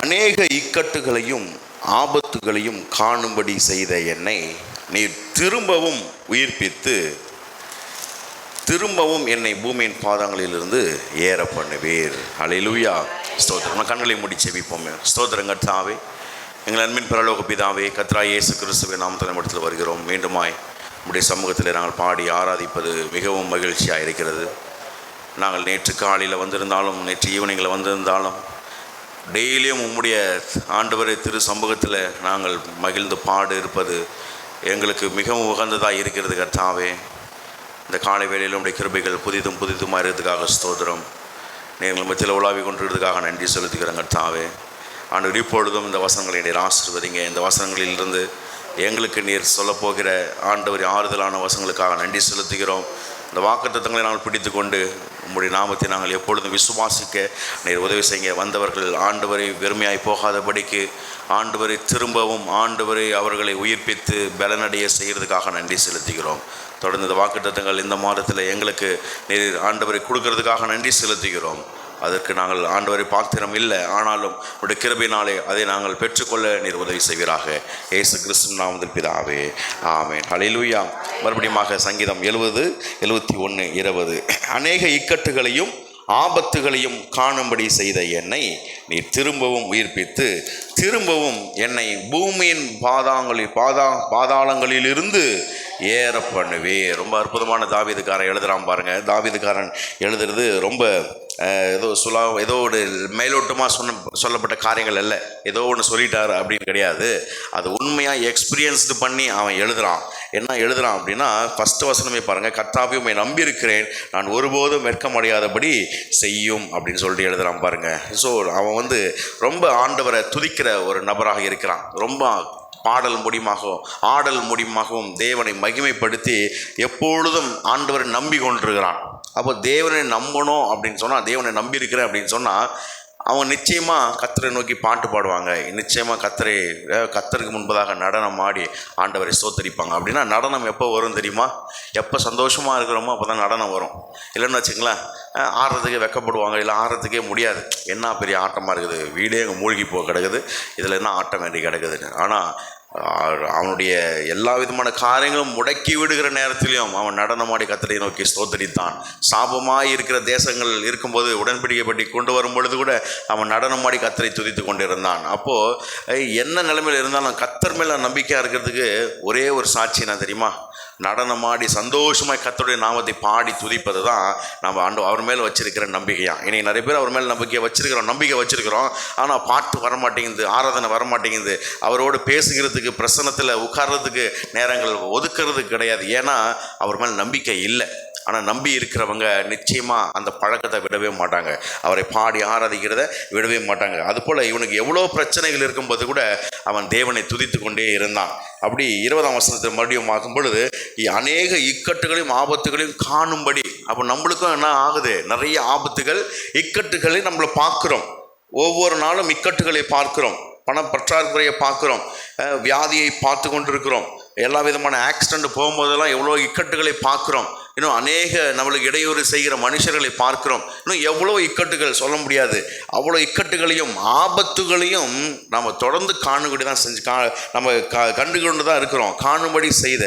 அநேக இக்கட்டுகளையும் ஆபத்துகளையும் காணும்படி செய்த என்னை நீர் திரும்பவும் உயிர்ப்பித்து திரும்பவும் என்னை பூமியின் பாதங்களிலிருந்து ஏற பண்ணுவீர். அல்லேலூயா. ஸ்தோத்திரம். கண்களை மூடி செபிப்போமே. ஸ்தோத்திரம் கர்த்தாவே, எங்கள் அன்பின் பரலோக பிதாவே, கர்த்தராகிய இயேசு கிறிஸ்துவின் நாமத்தின் இடத்தில் வருகிறோம். மீண்டுமாய் உம்முடைய சமூகத்தில் நாங்கள் பாடி ஆராதிப்பது மிகவும் மகிழ்ச்சியாக இருக்கிறது. நாங்கள் நேற்று காலையில் வந்திருந்தாலும், நேற்று ஈவினிங்கில் வந்திருந்தாலும், டெய்லியும் உம்முடைய ஆண்டவரை திரு சமூகத்தில் நாங்கள் மகிழ்ந்து பாடு இருப்பது எங்களுக்கு மிகவும் உகந்ததாக இருக்கிறது. கர்த்தாவே, இந்த காலை வேளையில் உடைய கிருபைகள் புதிதுமாக இருக்கிறதுக்காக ஸ்தோத்திரம். நீங்கள் மத்தியில் உலாவி கொண்டிருக்கிறதுக்காக நன்றி செலுத்துகிறேன். கர்த்தாவே, ஆண்டவர் இப்பொழுதும் இந்த வசனங்களை நீர் ஆசீர்வதிங்க. இந்த வசனங்களிலிருந்து எங்களுக்கு நீர் சொல்லப்போகிற ஆண்டவர் ஆறுதலான வசனங்களுக்காக நன்றி செலுத்துகிறோம். இந்த வாக்குத்தத்தங்களை நாங்கள் பிடித்து கொண்டு உம்முடைய நாமத்தை நாங்கள் எப்பொழுதும் விசுவாசிக்க நீர் உதவி செய்ய. வந்தவர்கள் ஆண்டவரை வெறுமையாய் போகாதபடிக்கு ஆண்டவரை திரும்பவும் ஆண்டவரை அவர்களை உயிர்ப்பித்து பலனடைய செய்கிறதுக்காக நன்றி செலுத்துகிறோம். தொடர்ந்து இந்த வாக்குத்தத்தங்கள் இந்த மாதத்தில் எங்களுக்கு நீர் ஆண்டவரை கொடுக்கறதுக்காக நன்றி செலுத்துகிறோம். அதற்கு நாங்கள் ஆண்டவரை பாத்திரம் இல்லை, ஆனாலும் உடைய கிருபையினாலே அதை நாங்கள் பெற்றுக்கொள்ள நீர் உதவி செய்வீராக. இயேசு கிறிஸ்து நாமத்தில் பிதாவே, ஆமென். ஹல்லேலூயா. மறுபடியும் சங்கீதம் 70, 71, 20. அநேக இக்கட்டுகளையும் ஆபத்துகளையும் காணும்படி செய்த என்னை நீர் திரும்பவும் உயிர்ப்பித்து திரும்பவும் என்னை பூமியின் பாதாளங்களிலிருந்து ஏற பண்ணுவே. ரொம்ப அற்புதமான தாவீதுக்காரன் எழுதுகிறான் பாருங்க. தாவீதுக்காரன் எழுதுறது ரொம்ப ஏதோ ஒரு மேலோட்டமாக சொல்லப்பட்ட காரியங்கள் அல்ல, ஏதோ ஒன்று சொல்லிட்டார் அப்படின்னு கிடையாது. அது உண்மையாக எக்ஸ்பீரியன்ஸ்டு பண்ணி அவன் எழுதுகிறான். என்ன எழுதுகிறான் அப்படின்னா, ஃபஸ்ட்டு வசனமே பாருங்கள். கர்த்தாவே உம்மை நம்பியிருக்கிறேன், நான் ஒருபோதும் வெட்கமடையாதபடி செய்யும் அப்படின்னு சொல்லிட்டு எழுதுகிறான் பாருங்கள். ஸோ அவன் ரொம்ப ஆண்டவரை துதிக்கிற ஒரு நபராக இருக்கிறான். ரொம்ப ஆடல் மூலியமாகவும் தேவனை மகிமைப்படுத்தி எப்பொழுதும் ஆண்டவரை நம்பி கொண்டிருக்கிறான். அப்போ தேவனை நம்பணும் அப்படின்னு சொன்னால், தேவனை நம்பி இருக்கிறேன் அப்படின்னு சொன்னால், அவன் நிச்சயமாக கர்த்தரை நோக்கி பாட்டு பாடுவாங்க. நிச்சயமாக கர்த்தருக்கு முன்பதாக நடனம் ஆடி ஆண்டவரை ஸ்தோத்தரிப்பாங்க. அப்படின்னா நடனம் எப்போ வரும் தெரியுமா? எப்போ சந்தோஷமாக இருக்கிறோமோ அப்போ தான் நடனம் வரும். இல்லைன்னு வச்சுங்களேன், ஆடுறதுக்கு வெக்கப்படுவாங்க, இல்லை ஆடுறதுக்கே முடியாது. என்ன பெரிய ஆட்டமாக இருக்குது, வீடே அங்கே மூழ்கி போக கிடக்குது, இதில் என்ன ஆட்டம் வேண்டி கிடக்குதுன்னு. ஆனால் அவனுடைய எல்லா விதமான காரியங்களும் முடக்கி விடுகிற நேரத்திலையும் அவன் நடனமாடி கர்த்தரை நோக்கி ஸ்தோத்தரித்தான். சாபமாய் இருக்கிற தேசங்கள் இருக்கும்போது உடன்படிக்கை பற்றி கொண்டு வரும் பொழுது கூட அவன் நடனமாடி கர்த்தரை துதித்து கொண்டிருந்தான். அப்போது என்ன நிலைமையில் இருந்தாலும் கர்த்தர் மேலே நம்பிக்கையாக இருக்கிறதுக்கு ஒரே ஒரு சாட்சி என்ன தெரியுமா? நடனமாடி சந்தோஷமாய் கர்த்தருடைய நாமத்தை பாடி துதிப்பது தான் நம்ம அவர் மேலே வச்சிருக்கிற நம்பிக்கையாக. இன்றைக்கி நிறைய பேர் அவர் மேலே நம்பிக்கை வச்சிருக்கிறோம். ஆனால் பாட்டு வரமாட்டேங்குது, ஆராதனை வரமாட்டேங்குது, அவரோடு பேசுகிறதுக்கு பிரசன்னத்தில் உட்கார்றதுக்கு நேரங்கள் ஒதுக்கிறது கிடையாது. ஏன்னா அவர் மேலே நம்பிக்கை இல்லை. ஆனால் நம்பி இருக்கிறவங்க நிச்சயமாக அந்த பழக்கத்தை விடவே மாட்டாங்க, அவரை பாடி ஆராதிக்கிறத விடவே மாட்டாங்க. அதுபோல் இவனுக்கு எவ்வளோ பிரச்சனைகள் இருக்கும்போது கூட அவன் தேவனை துதித்து கொண்டே இருந்தான். அப்படி 20ஆம் வசனத்தை மறுபடியும் ஆகும் பொழுது, அநேக இக்கட்டுகளையும் ஆபத்துகளையும் காணும்படி. அப்போ நம்மளுக்கும் என்ன ஆகுது? நிறைய ஆபத்துகள் இக்கட்டுகளை நம்மளை பார்க்குறோம். ஒவ்வொரு நாளும் இக்கட்டுகளை பார்க்குறோம், பணப்பற்றாக்குறையை பார்க்குறோம், வியாதியை பார்த்து கொண்டிருக்கிறோம், எல்லா விதமான ஆக்சிடெண்ட் போகும்போதெல்லாம் எவ்வளோ இக்கட்டுகளை பார்க்குறோம். இன்னும் அநேக நம்மளுக்கு இடையூறு செய்கிற மனுஷர்களை பார்க்கிறோம். இன்னும் எவ்வளோ இக்கட்டுகள் சொல்ல முடியாது. அவ்வளோ இக்கட்டுகளையும் ஆபத்துகளையும் நம்ம தொடர்ந்து காணும்படி தான் நம்ம கண்டுகொண்டு தான் இருக்கிறோம். காணும்படி செய்த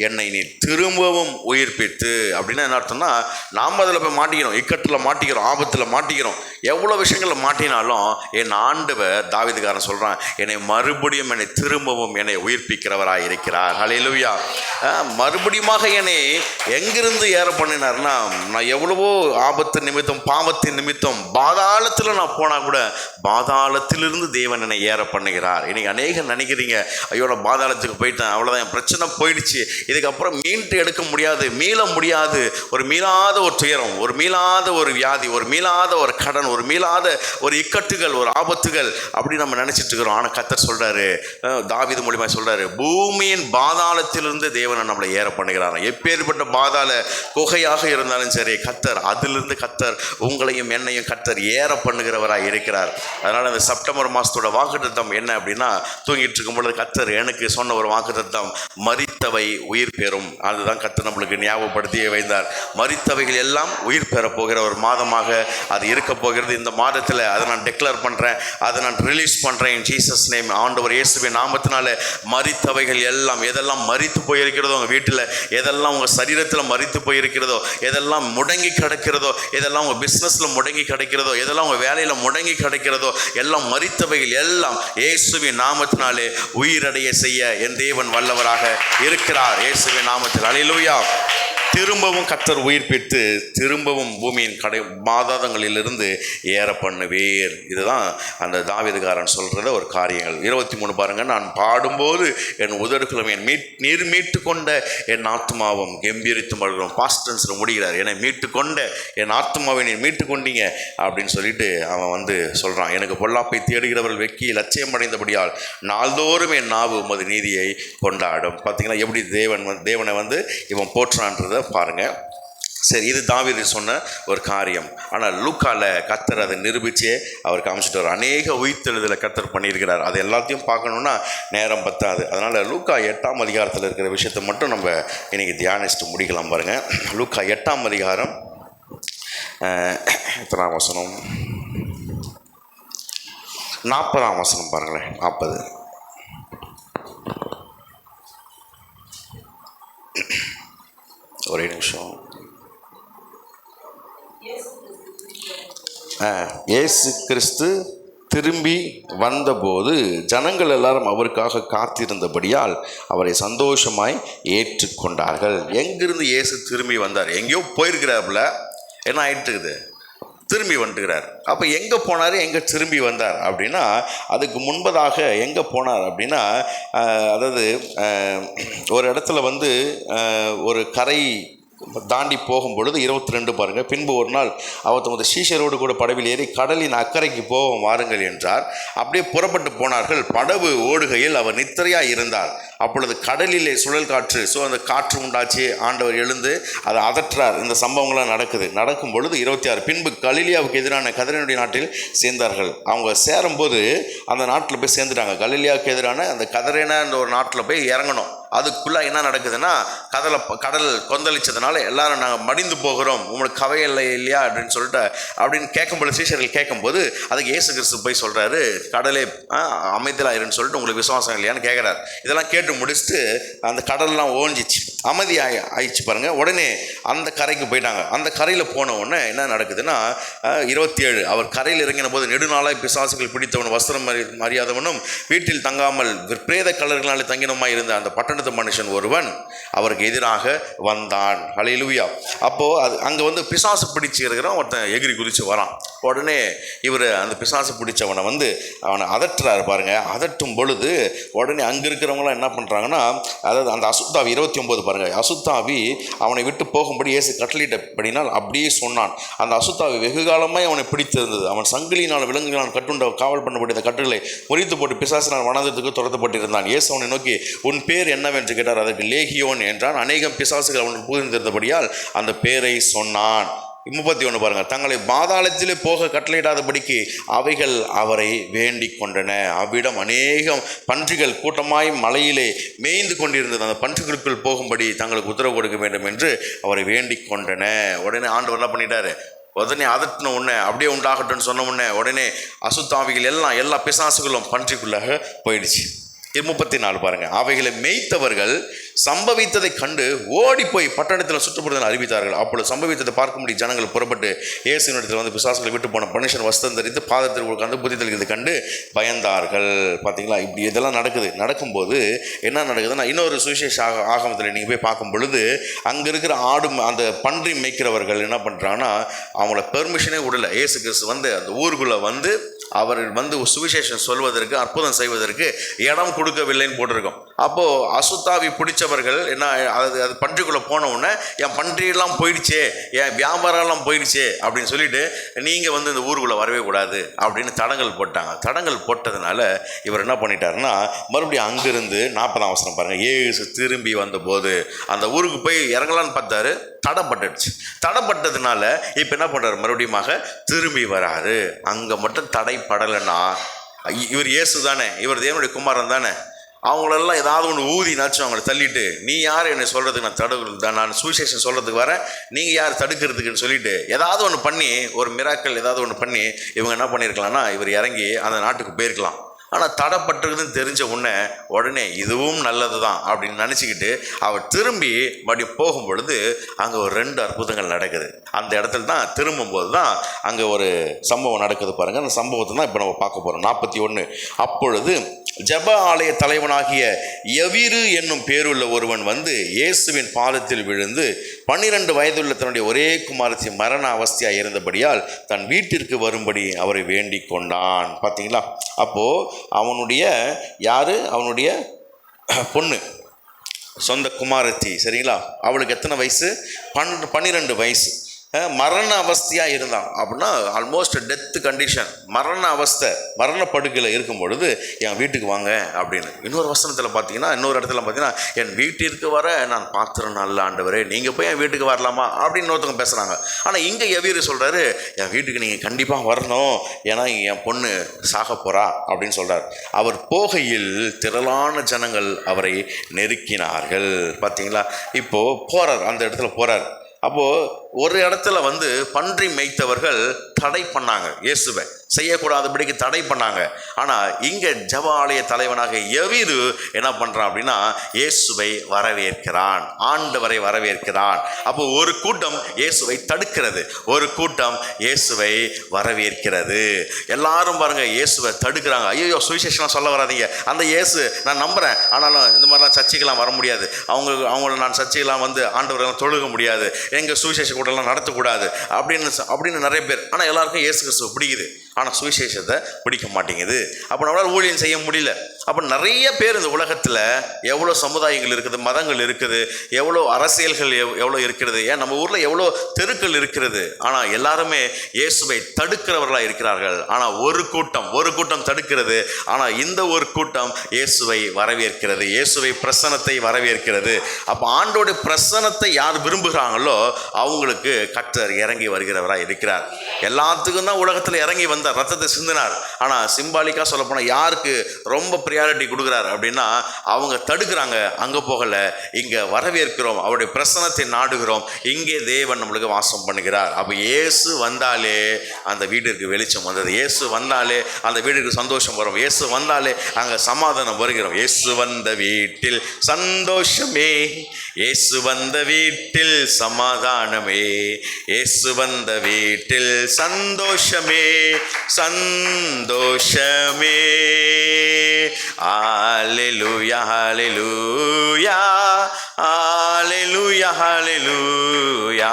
என்னை நீ திரும்பவும் உயிர்ப்பித்து. அப்படின்னா என்ன அர்த்தம்னா, நாம் அதில் போய் மாட்டிக்கிறோம், இக்கட்டில் மாட்டிக்கிறோம், ஆபத்தில் மாட்டிக்கிறோம். எவ்வளோ விஷயங்களில் மாட்டினாலும் என் ஆண்டவர், தாவீதுக்காரன் சொல்கிறான், என்னை மறுபடியும் என்னை திரும்பவும் என்னை உயிர்ப்பிக்கிறவராக இருக்கிறார். ஹல்லேலூயா. மறுபடியுமாக என்னை எங்கிருந்து ஏற பண்ணினார்னா, நான் எவ்வளவோ ஆபத்து நிமித்தம், பாவத்தின் நிமித்தம் பாதாளத்தில் நான் போனால் கூட பாதாளத்திலிருந்து தேவன் என்னை ஏற பண்ணுகிறார். இன்னைக்கு அநேகம் நினைக்கிறீங்க, ஐயோ நான் பாதாளத்துக்கு போயிட்டேன், அவ்வளோதான், என் பிரச்சனை போயிடுச்சு, இதுக்கப்புறம் மீண்டு எடுக்க முடியாது, மீள முடியாது. ஒரு மீளாத ஒரு துயரம், ஒரு மீளாத ஒரு வியாதி, ஒரு மீளாத ஒரு கடன், ஒரு மீளாத ஒரு இக்கட்டுகள், ஒரு ஆபத்துகள், அப்படி நம்ம நினச்சிட்டு இருக்கிறோம். ஆனால் கர்த்தர் சொல்கிறாரு, தாவீது மூலியமாக சொல்கிறாரு, பூமியின் பாதாளத்திலிருந்து தேவனை நம்மளை ஏற பண்ணுகிறார். எப்பேற்பட்ட பாதாள குகையாக இருந்தாலும் சரி, கர்த்தர் அதிலிருந்து கர்த்தர் உங்களையும் என்னையும் கர்த்தர் ஏற பண்ணுகிறவராக இருக்கிறார். அதனால் அந்த செப்டம்பர் மாதத்தோட வாக்குத்தத்தம் என்ன அப்படின்னா, தூங்கிட்டு இருக்கும் பொழுது கர்த்தர் எனக்கு சொன்ன ஒரு வாக்குத்தத்தம், மரித்தவை உயிர் பெறும். அதுதான் கர்த்தர் நம்மளுக்கு ஞாபகப்படுத்தியே வைத்தார். மரித்தவைகள் எல்லாம் உயிர் பெற போகிற ஒரு மாதமாக அது இருக்க போகிறது. இந்த மாதத்தில் அதை நான் டிக்ளேர் பண்ணுறேன், அதை நான் ரிலீஸ் பண்ணுறேன். ஜீசஸ் நேம், ஆண்டவர் இயேசுவின் நாமத்தினால மரித்தவைகள் எல்லாம், எதெல்லாம் மரித்து போயிருக்கிறதோ உங்கள் வீட்டில், எதெல்லாம் உங்கள் சரீரத்தில் மரித்து போயிருக்கிறதோ, எதெல்லாம் முடங்கி கிடக்கிறதோ, எதெல்லாம் உங்கள் பிஸ்னஸில் முடங்கி கிடக்கிறதோ, எதெல்லாம் உங்கள் வேலையில் முடங்கி கிடக்கிறதோ, எல்லாம் மரித்தவைகள் எல்லாம் இயேசுவின் நாமத்தினாலே உயிரடைய செய்ய என் தேவன் வல்லவராக இருக்கிறார். இயேசுவின் நாமத்தில் அல்லேலூயா. திரும்பவும் கர்த்தர் உயிர் பெற்று திரும்பவும் பூமியின் பாதாளங்களிலிருந்து ஏற பண்ணுவீர். இதுதான் அந்த தாவீதுகாரன் சொல்கிறத ஒரு காரியங்கள். 23 பாருங்கள், நான் பாடும்போது என் உதடுகளும் நீர் மீட்டு கொண்ட என் ஆத்மாவும் கம்பீரித்து மகிழும். பாஸ்ட் டென்ஸில் முடிகிறார். என்னை மீட்டு கொண்ட என் ஆத்மாவை நீர் மீட்டு கொண்டீங்க அப்படின்னு சொல்லிட்டு அவன் சொல்கிறான். எனக்கு பொல்லாப்பை தேடுகிறவர்கள் வெக்கி லட்சியம் அடைந்தபடியால் நாள்தோறும் என் நாவு உமது நீதியை கொண்டாடும். பார்த்தீங்கன்னா எப்படி தேவனை இவன் போற்றான்றதை பாருங்க. சரி, இது தாவீது சொன்ன ஒரு காரியம். ஆனால் லூக்கால கர்த்தர் அதை நிரூபிச்சே அவர் காமிச்சிட்டு வர அநேக உயிர்த்தெழுதலை கர்த்தர் பண்ணியிருக்கிறார். அது எல்லாத்தையும் பார்க்கணுன்னா நேரம் பத்தாது. அதனால் லூக்கா 8ஆம் அதிகாரத்தில் இருக்கிற விஷயத்தை மட்டும் நம்ம இன்னைக்கு தியானிச்சுட்டு முடிக்கலாம். பாருங்க, லூக்கா 8ஆம் அதிகாரம் எத்தனாம் வசனம்? 40ஆம் வசனம் பாருங்களேன். 40. ஒரே நிமிஷம். இயேசு கிறிஸ்து திரும்பி வந்தபோது ஜனங்கள் எல்லாரும் அவருக்காக காத்திருந்தபடியால் அவரை சந்தோஷமாய் ஏற்றுக்கொண்டார்கள். எங்கிருந்து இயேசு திரும்பி வந்தார்? எங்கேயோ போயிருக்கிறாப்புல, என்ன ஆயிட்டு இருக்குது, திரும்பி வந்துக்கிறார். அப்போ எங்கே போனார், எங்கே திரும்பி வந்தார் அப்படின்னா, அதுக்கு முன்பதாக எங்கே போனார் அப்படின்னா, அதாவது ஒரு இடத்துல ஒரு கரை தாண்டி போகும் பொழுது 22 பாருங்கள், பின்பு ஒரு நாள் அவர் தமது சீஷரோடு கூட படவில் ஏறி கடலின் அக்கறைக்கு போவோம் வாருங்கள் என்றார். அப்படியே புறப்பட்டு போனார்கள். படகு ஓடுகையில் அவர் நித்திரையாக இருந்தார். அப்பொழுது கடலிலே சுழல் காற்று, அந்த காற்று உண்டாச்சு. ஆண்டவர் எழுந்து அதை அதற்றார். இந்த சம்பவங்கள்லாம் நடக்கும் பொழுது 26, பின்பு கலிலியாவுக்கு எதிரான கதரேனுடைய நாட்டில் சேர்ந்தார்கள். அவங்க சேரும்போது அந்த நாட்டில் போய் சேர்ந்துட்டாங்க. கலிலியாவுக்கு எதிரான அந்த கதரேன ஒரு நாட்டில் போய் இறங்கணும். அதுக்குள்ளே என்ன நடக்குதுன்னா, கடல் கொந்தளிச்சதுனால எல்லாரும் நாங்கள் மடிந்து போகிறோம், உங்களுக்கு கவை இல்லையா அப்படின்னு கேட்கும்போது, சீஷர்கள் கேட்கும்போது அதுக்கு இயேசு கிறிஸ்து போய் சொல்கிறாரு, கடலே அமைதியாயிருன்னு சொல்லிட்டு உங்களுக்கு விசுவாசம் இல்லையான்னு கேட்குறாரு. இதெல்லாம் கேட்டு முடிச்சுட்டு அந்த கடல்லாம் ஓஞ்சிச்சு, அமைதி ஆயிடுச்சு பாருங்கள். உடனே அந்த கரைக்கு போயிட்டாங்க. அந்த கரையில் போன உடனே என்ன நடக்குதுன்னா, 27, அவர் கரையில் இறங்கின போது நெடுநாளாய் பிசாசுகள் பிடித்தவன், வஸ்திரம் அறியாதவனும், வீட்டில் தங்காமல் பிரேத கலர்களாலே தங்கினமாய் இருந்த அந்த பட்டணத்து மனுஷன் ஒருவன் அவருக்கு எதிராக வந்தான். ஹல்லேலூயா. அப்போது அங்கே பிசாசு பிடிச்சி இருக்கிறான் ஒருத்தன், எகிரி குதிச்சு வரான். உடனே இவர் அந்த பிசாசு பிடிச்சவனை அவனை அதட்டுறாரு பாருங்க. அதட்டும் பொழுது உடனே அங்கே இருக்கிறவங்களாம் என்ன பண்ணுறாங்கன்னா, அதாவது அந்த அசுத்தாவி 29 பாருங்கள், அசுத்தாவி அவனை விட்டு போகும்படி இயேசு கட்டளையிட்டபடினால் அப்படியே சொன்னான். அந்த அசுத்தாவி வெகு காலமாக அவனை பிடித்திருந்தது. அவன் சங்கிலினால் விலங்குகளால் கட்டுண்ட காவல் பண்ணப்பட்ட இந்த கட்டுகளை முறித்து போட்டு பிசாசினால் வனத்திற்கு துரத்தப்பட்டிருந்தான். இயேசு அவனை நோக்கி, உன் பேர் என்னவென்று கேட்டார். அதற்கு லேகியோன் என்றான். அநேகம் பிசாசுகள் அவனுக்கு புகுந்திருந்தபடியால் அந்த பேரை சொன்னான். 31 பாருங்கள், தங்களை பாதாளத்திலே போக கட்டளையிடாதபடிக்கு அவைகள் அவரை வேண்டிக் கொண்டன. அவ்விடம் அநேகம் பன்றிகள் கூட்டமாய் மலையிலே மேய்ந்து கொண்டிருந்தது. அந்த பன்றிகளுக்குள் போகும்படி தங்களுக்கு உத்தரவு கொடுக்க வேண்டும் என்று அவரை வேண்டிக் கொண்டன. உடனே ஆண்டவர் என்ன பண்ணிட்டாரு, உடனே அதட்டின உடனே அப்படியே உண்டாகட்டும்னு சொன்ன உடனே உடனே அசுத்தாவிகள் எல்லா பிசாசுகளும் பன்றிக்குள்ளாக போயிடுச்சு. 34 பாருங்கள், அவைகளை மேய்த்தவர்கள் சம்பவித்ததை கண்டு ஓடி போய் பட்டணத்தில் சுற்றுப்புறத்தில் அறிவித்தார்கள். அப்பொழுது சம்பவித்ததை பார்க்கும்படி ஜனங்கள் புறப்பட்டு இயேசுவினிடத்தில் பிசாசுகளை விட்டு போன மனுஷன் வஸ்திரம் தரித்து பாதத்தில் உட்கார்ந்து புத்தி தெளிக்கிறதை கண்டு பயந்தார்கள். பார்த்தீங்களா, இப்படி இதெல்லாம் நடக்கும்போது என்ன நடக்குதுன்னா, இன்னொரு சுவிசேஷ ஆகமத்தில் நீங்கள் போய் பார்க்கும் பொழுது அங்கே இருக்கிற அந்த பன்றி மேய்க்கிறவர்கள் என்ன பண்ணுறாங்கன்னா, அவங்கள பெர்மிஷனே விடலை. இயேசு கிறிஸ்து அந்த ஊருக்குள்ளே அவர் சுவிசேஷம் சொல்வதற்கு, அற்புதம் செய்வதற்கு இடம் கொடுக்கவில்லைன்னு போட்டிருக்கோம். அப்போது அசுத்தாவி பிடிச்சவர்கள் என்ன, அது பன்றிக்குள்ளே போன உடனே என் பன்றியெல்லாம் போயிடுச்சே, என் வியாபாரம்லாம் போயிடுச்சே அப்படின்னு சொல்லிட்டு நீங்கள் வந்து இந்த ஊருக்குள்ளே வரவே கூடாது அப்படின்னு தடங்கல் போட்டாங்க. தடங்கல் போட்டதுனால இவர் என்ன பண்ணிட்டாருன்னா மறுபடியும் அங்கிருந்து 40ஆம் வசனம் பாருங்கள், இயேசு திரும்பி வந்தபோது அந்த ஊருக்கு போய் இறங்கலான்னு பார்த்தாரு, தடைப்பட்டுடுச்சு. தடைப்பட்டதுனால இப்போ என்ன பண்ணுறாரு, மறுபடியும் திரும்பி வராரு. அங்கே மட்டும் தடைப்படலைன்னா இவர் இயேசு தானே, இவர் தேவனுடைய குமாரன் தானே, அவங்களெல்லாம் ஏதாவது ஒன்று ஊதினாச்சும் அவங்கள தள்ளிட்டு, நீ யார் என்னை சொல்கிறதுக்கு, நான் தடுக்கிறது தான், நான் சுவிசேஷன் சொல்கிறதுக்கு வரேன், நீங்கள் யார் தடுக்கிறதுக்குன்னு சொல்லிட்டு ஏதாவது ஒன்று பண்ணி, ஒரு மிராக்கள் ஏதாவது ஒன்று பண்ணி இவங்க என்ன பண்ணியிருக்கலாம்னா இவர் இறங்கி அந்த நாட்டுக்கு போயிருக்கலாம். ஆனால் தடைப்பட்டிருக்குதுன்னு தெரிஞ்ச உடனே இதுவும் நல்லது தான் அப்படின்னு நினச்சிக்கிட்டு அவர் திரும்பி மறுபடியும் போகும் பொழுது அங்கே ஒரு 2 அற்புதங்கள் நடக்குது. அந்த இடத்துல தான் திரும்பும்போது தான் அங்கே ஒரு சம்பவம் நடக்குது பாருங்கள். அந்த சம்பவத்தை தான் இப்போ நம்ம பார்க்க போகிறோம். 41. அப்பொழுது ஜெப ஆலய தலைவனாகிய யவீரு என்னும் பேருள்ள ஒருவன் வந்து இயேசுவின் பாதத்தில் விழுந்து 12 வயதுள்ள தன்னுடைய ஒரே குமாரத்தி மரண அவஸ்தையாக இருந்தபடியால் தன் வீட்டிற்கு வரும்படி அவரை வேண்டிக் கொண்டான். பார்த்தீங்களா? அப்போது அவனுடைய அவனுடைய பொண்ணு, சொந்த குமாரத்தி, சரிங்களா, அவளுக்கு எத்தனை வயசு? 12 வயசு. மரண அவஸ்தையாக இருந்தான். அப்படின்னா ஆல்மோஸ்ட் டெத்து கண்டிஷன், மரண அவஸ்தை, மரணப்படுக்கையில் இருக்கும் பொழுது என் வீட்டுக்கு வாங்க அப்படின்னு. இன்னொரு வசனத்தில் பார்த்தீங்கன்னா, இன்னொரு இடத்துல பார்த்தீங்கன்னா, என் வீட்டிற்கு வர நான் பாத்திரம் நல்ல ஆண்டவரே, நீங்கள் போய் என் வீட்டுக்கு வரலாமா அப்படின்னு ஒருத்தவங்க பேசுகிறாங்க. ஆனால் இங்கே யவீரு சொல்கிறாரு, என் வீட்டுக்கு நீங்கள் கண்டிப்பாக வரணும், ஏன்னா என் பொண்ணு சாக போகிறா அப்படின்னு சொல்கிறார். அவர் போகையில் திரளான ஜனங்கள் அவரை நெருக்கினார்கள். பார்த்தீங்களா? இப்போது போகிறார், அந்த இடத்துல போகிறார். அப்போது ஒரு இடத்துல வந்து பன்றி மேய்த்தவர்கள் தடை பண்ணாங்க, இயேசுவை செய்யக்கூடாதபடிக்கு தடை பண்ணாங்க. ஆனால் இங்கே ஜெப ஆலய தலைவனாக யவீரு என்ன பண்ணுறான் அப்படின்னா இயேசுவை வரவேற்கிறான், ஆண்டவரை வரவேற்கிறான். அப்போ ஒரு கூட்டம் இயேசுவை தடுக்கிறது, ஒரு கூட்டம் இயேசுவை வரவேற்கிறது. எல்லாரும் பாருங்க இயேசுவை தடுக்கிறாங்க. ஐயோ சுவிசேஷம்லாம் சொல்ல வராதீங்க, அந்த இயேசு நான் நம்புகிறேன், ஆனாலும் இந்த மாதிரிலாம் சர்ச்சைக்கெல்லாம் வர முடியாது, அவங்கள நான் சர்ச்சைக்கெல்லாம் வந்து ஆண்டவரெல்லாம் தொழுக முடியாது, எங்கள் சுவிசேஷ கூட்டம்லாம் நடத்தக்கூடாது அப்படின்னு நிறைய பேர். ஆனால் எல்லாருக்கும் இயேசு கிறிஸ்துவ பிடிக்குது, ஆனால் சுவிசேஷத்தை பிடிக்க மாட்டேங்குது. அப்போ நம்மளால் ஊழியம் செய்ய முடியல. அப்போ நிறைய பேர் இந்த உலகத்தில் எவ்வளோ சமுதாயங்கள் இருக்குது, மதங்கள் இருக்குது, எவ்வளோ அரசியல்கள் எவ்வளோ இருக்கிறது, ஏன் நம்ம ஊரில் எவ்வளோ தெருக்கள் இருக்கிறது. ஆனால் எல்லாருமே இயேசுவை தடுக்கிறவர்களாக இருக்கிறார்கள். ஆனால் ஒரு கூட்டம் தடுக்கிறது, ஆனால் இந்த ஒரு கூட்டம் இயேசுவை வரவேற்கிறது, இயேசுவை பிரசன்னத்தை வரவேற்கிறது. அப்போ ஆண்டோடைய பிரசன்னத்தை யார் விரும்புகிறாங்களோ அவங்களுக்கு கர்த்தர் இறங்கி வருகிறவராக இருக்கிறார். எல்லாத்துக்கும் தான் உலகத்தில் இறங்கி வந்தார், ரத்தத்தை சிந்தினார். ஆனால் சிம்பாலிக்காக சொல்ல போனால் யாருக்கு ரொம்ப ப்ரியாரிட்டி கொடுக்குறாரு அப்படின்னா அவங்க தடுக்கிறாங்க, அங்கே போகலை, இங்கே வரவேற்கிறோம், அவருடைய பிரசன்னத்தை நாடுகிறோம், இங்கே தேவன் நம்மளுக்கு வாசம் பண்ணுகிறார். அப்போ இயேசு வந்தாலே அந்த வீட்டிற்கு வெளிச்சம் வந்தது, இயேசு வந்தாலே அந்த வீட்டிற்கு சந்தோஷம் வரும், இயேசு வந்தாலே அங்கே சமாதானம் வருகிறோம். இயேசு வந்த வீட்டில் சந்தோஷமே, இயேசு வந்த வீட்டில் சமாதானமே, இயேசு வந்த வீட்டில் சந்தோஷமே சந்தோஷமே. ஹல்லேலூயா ஹல்லேலூயா ஹல்லேலூயா ஹல்லேலூயா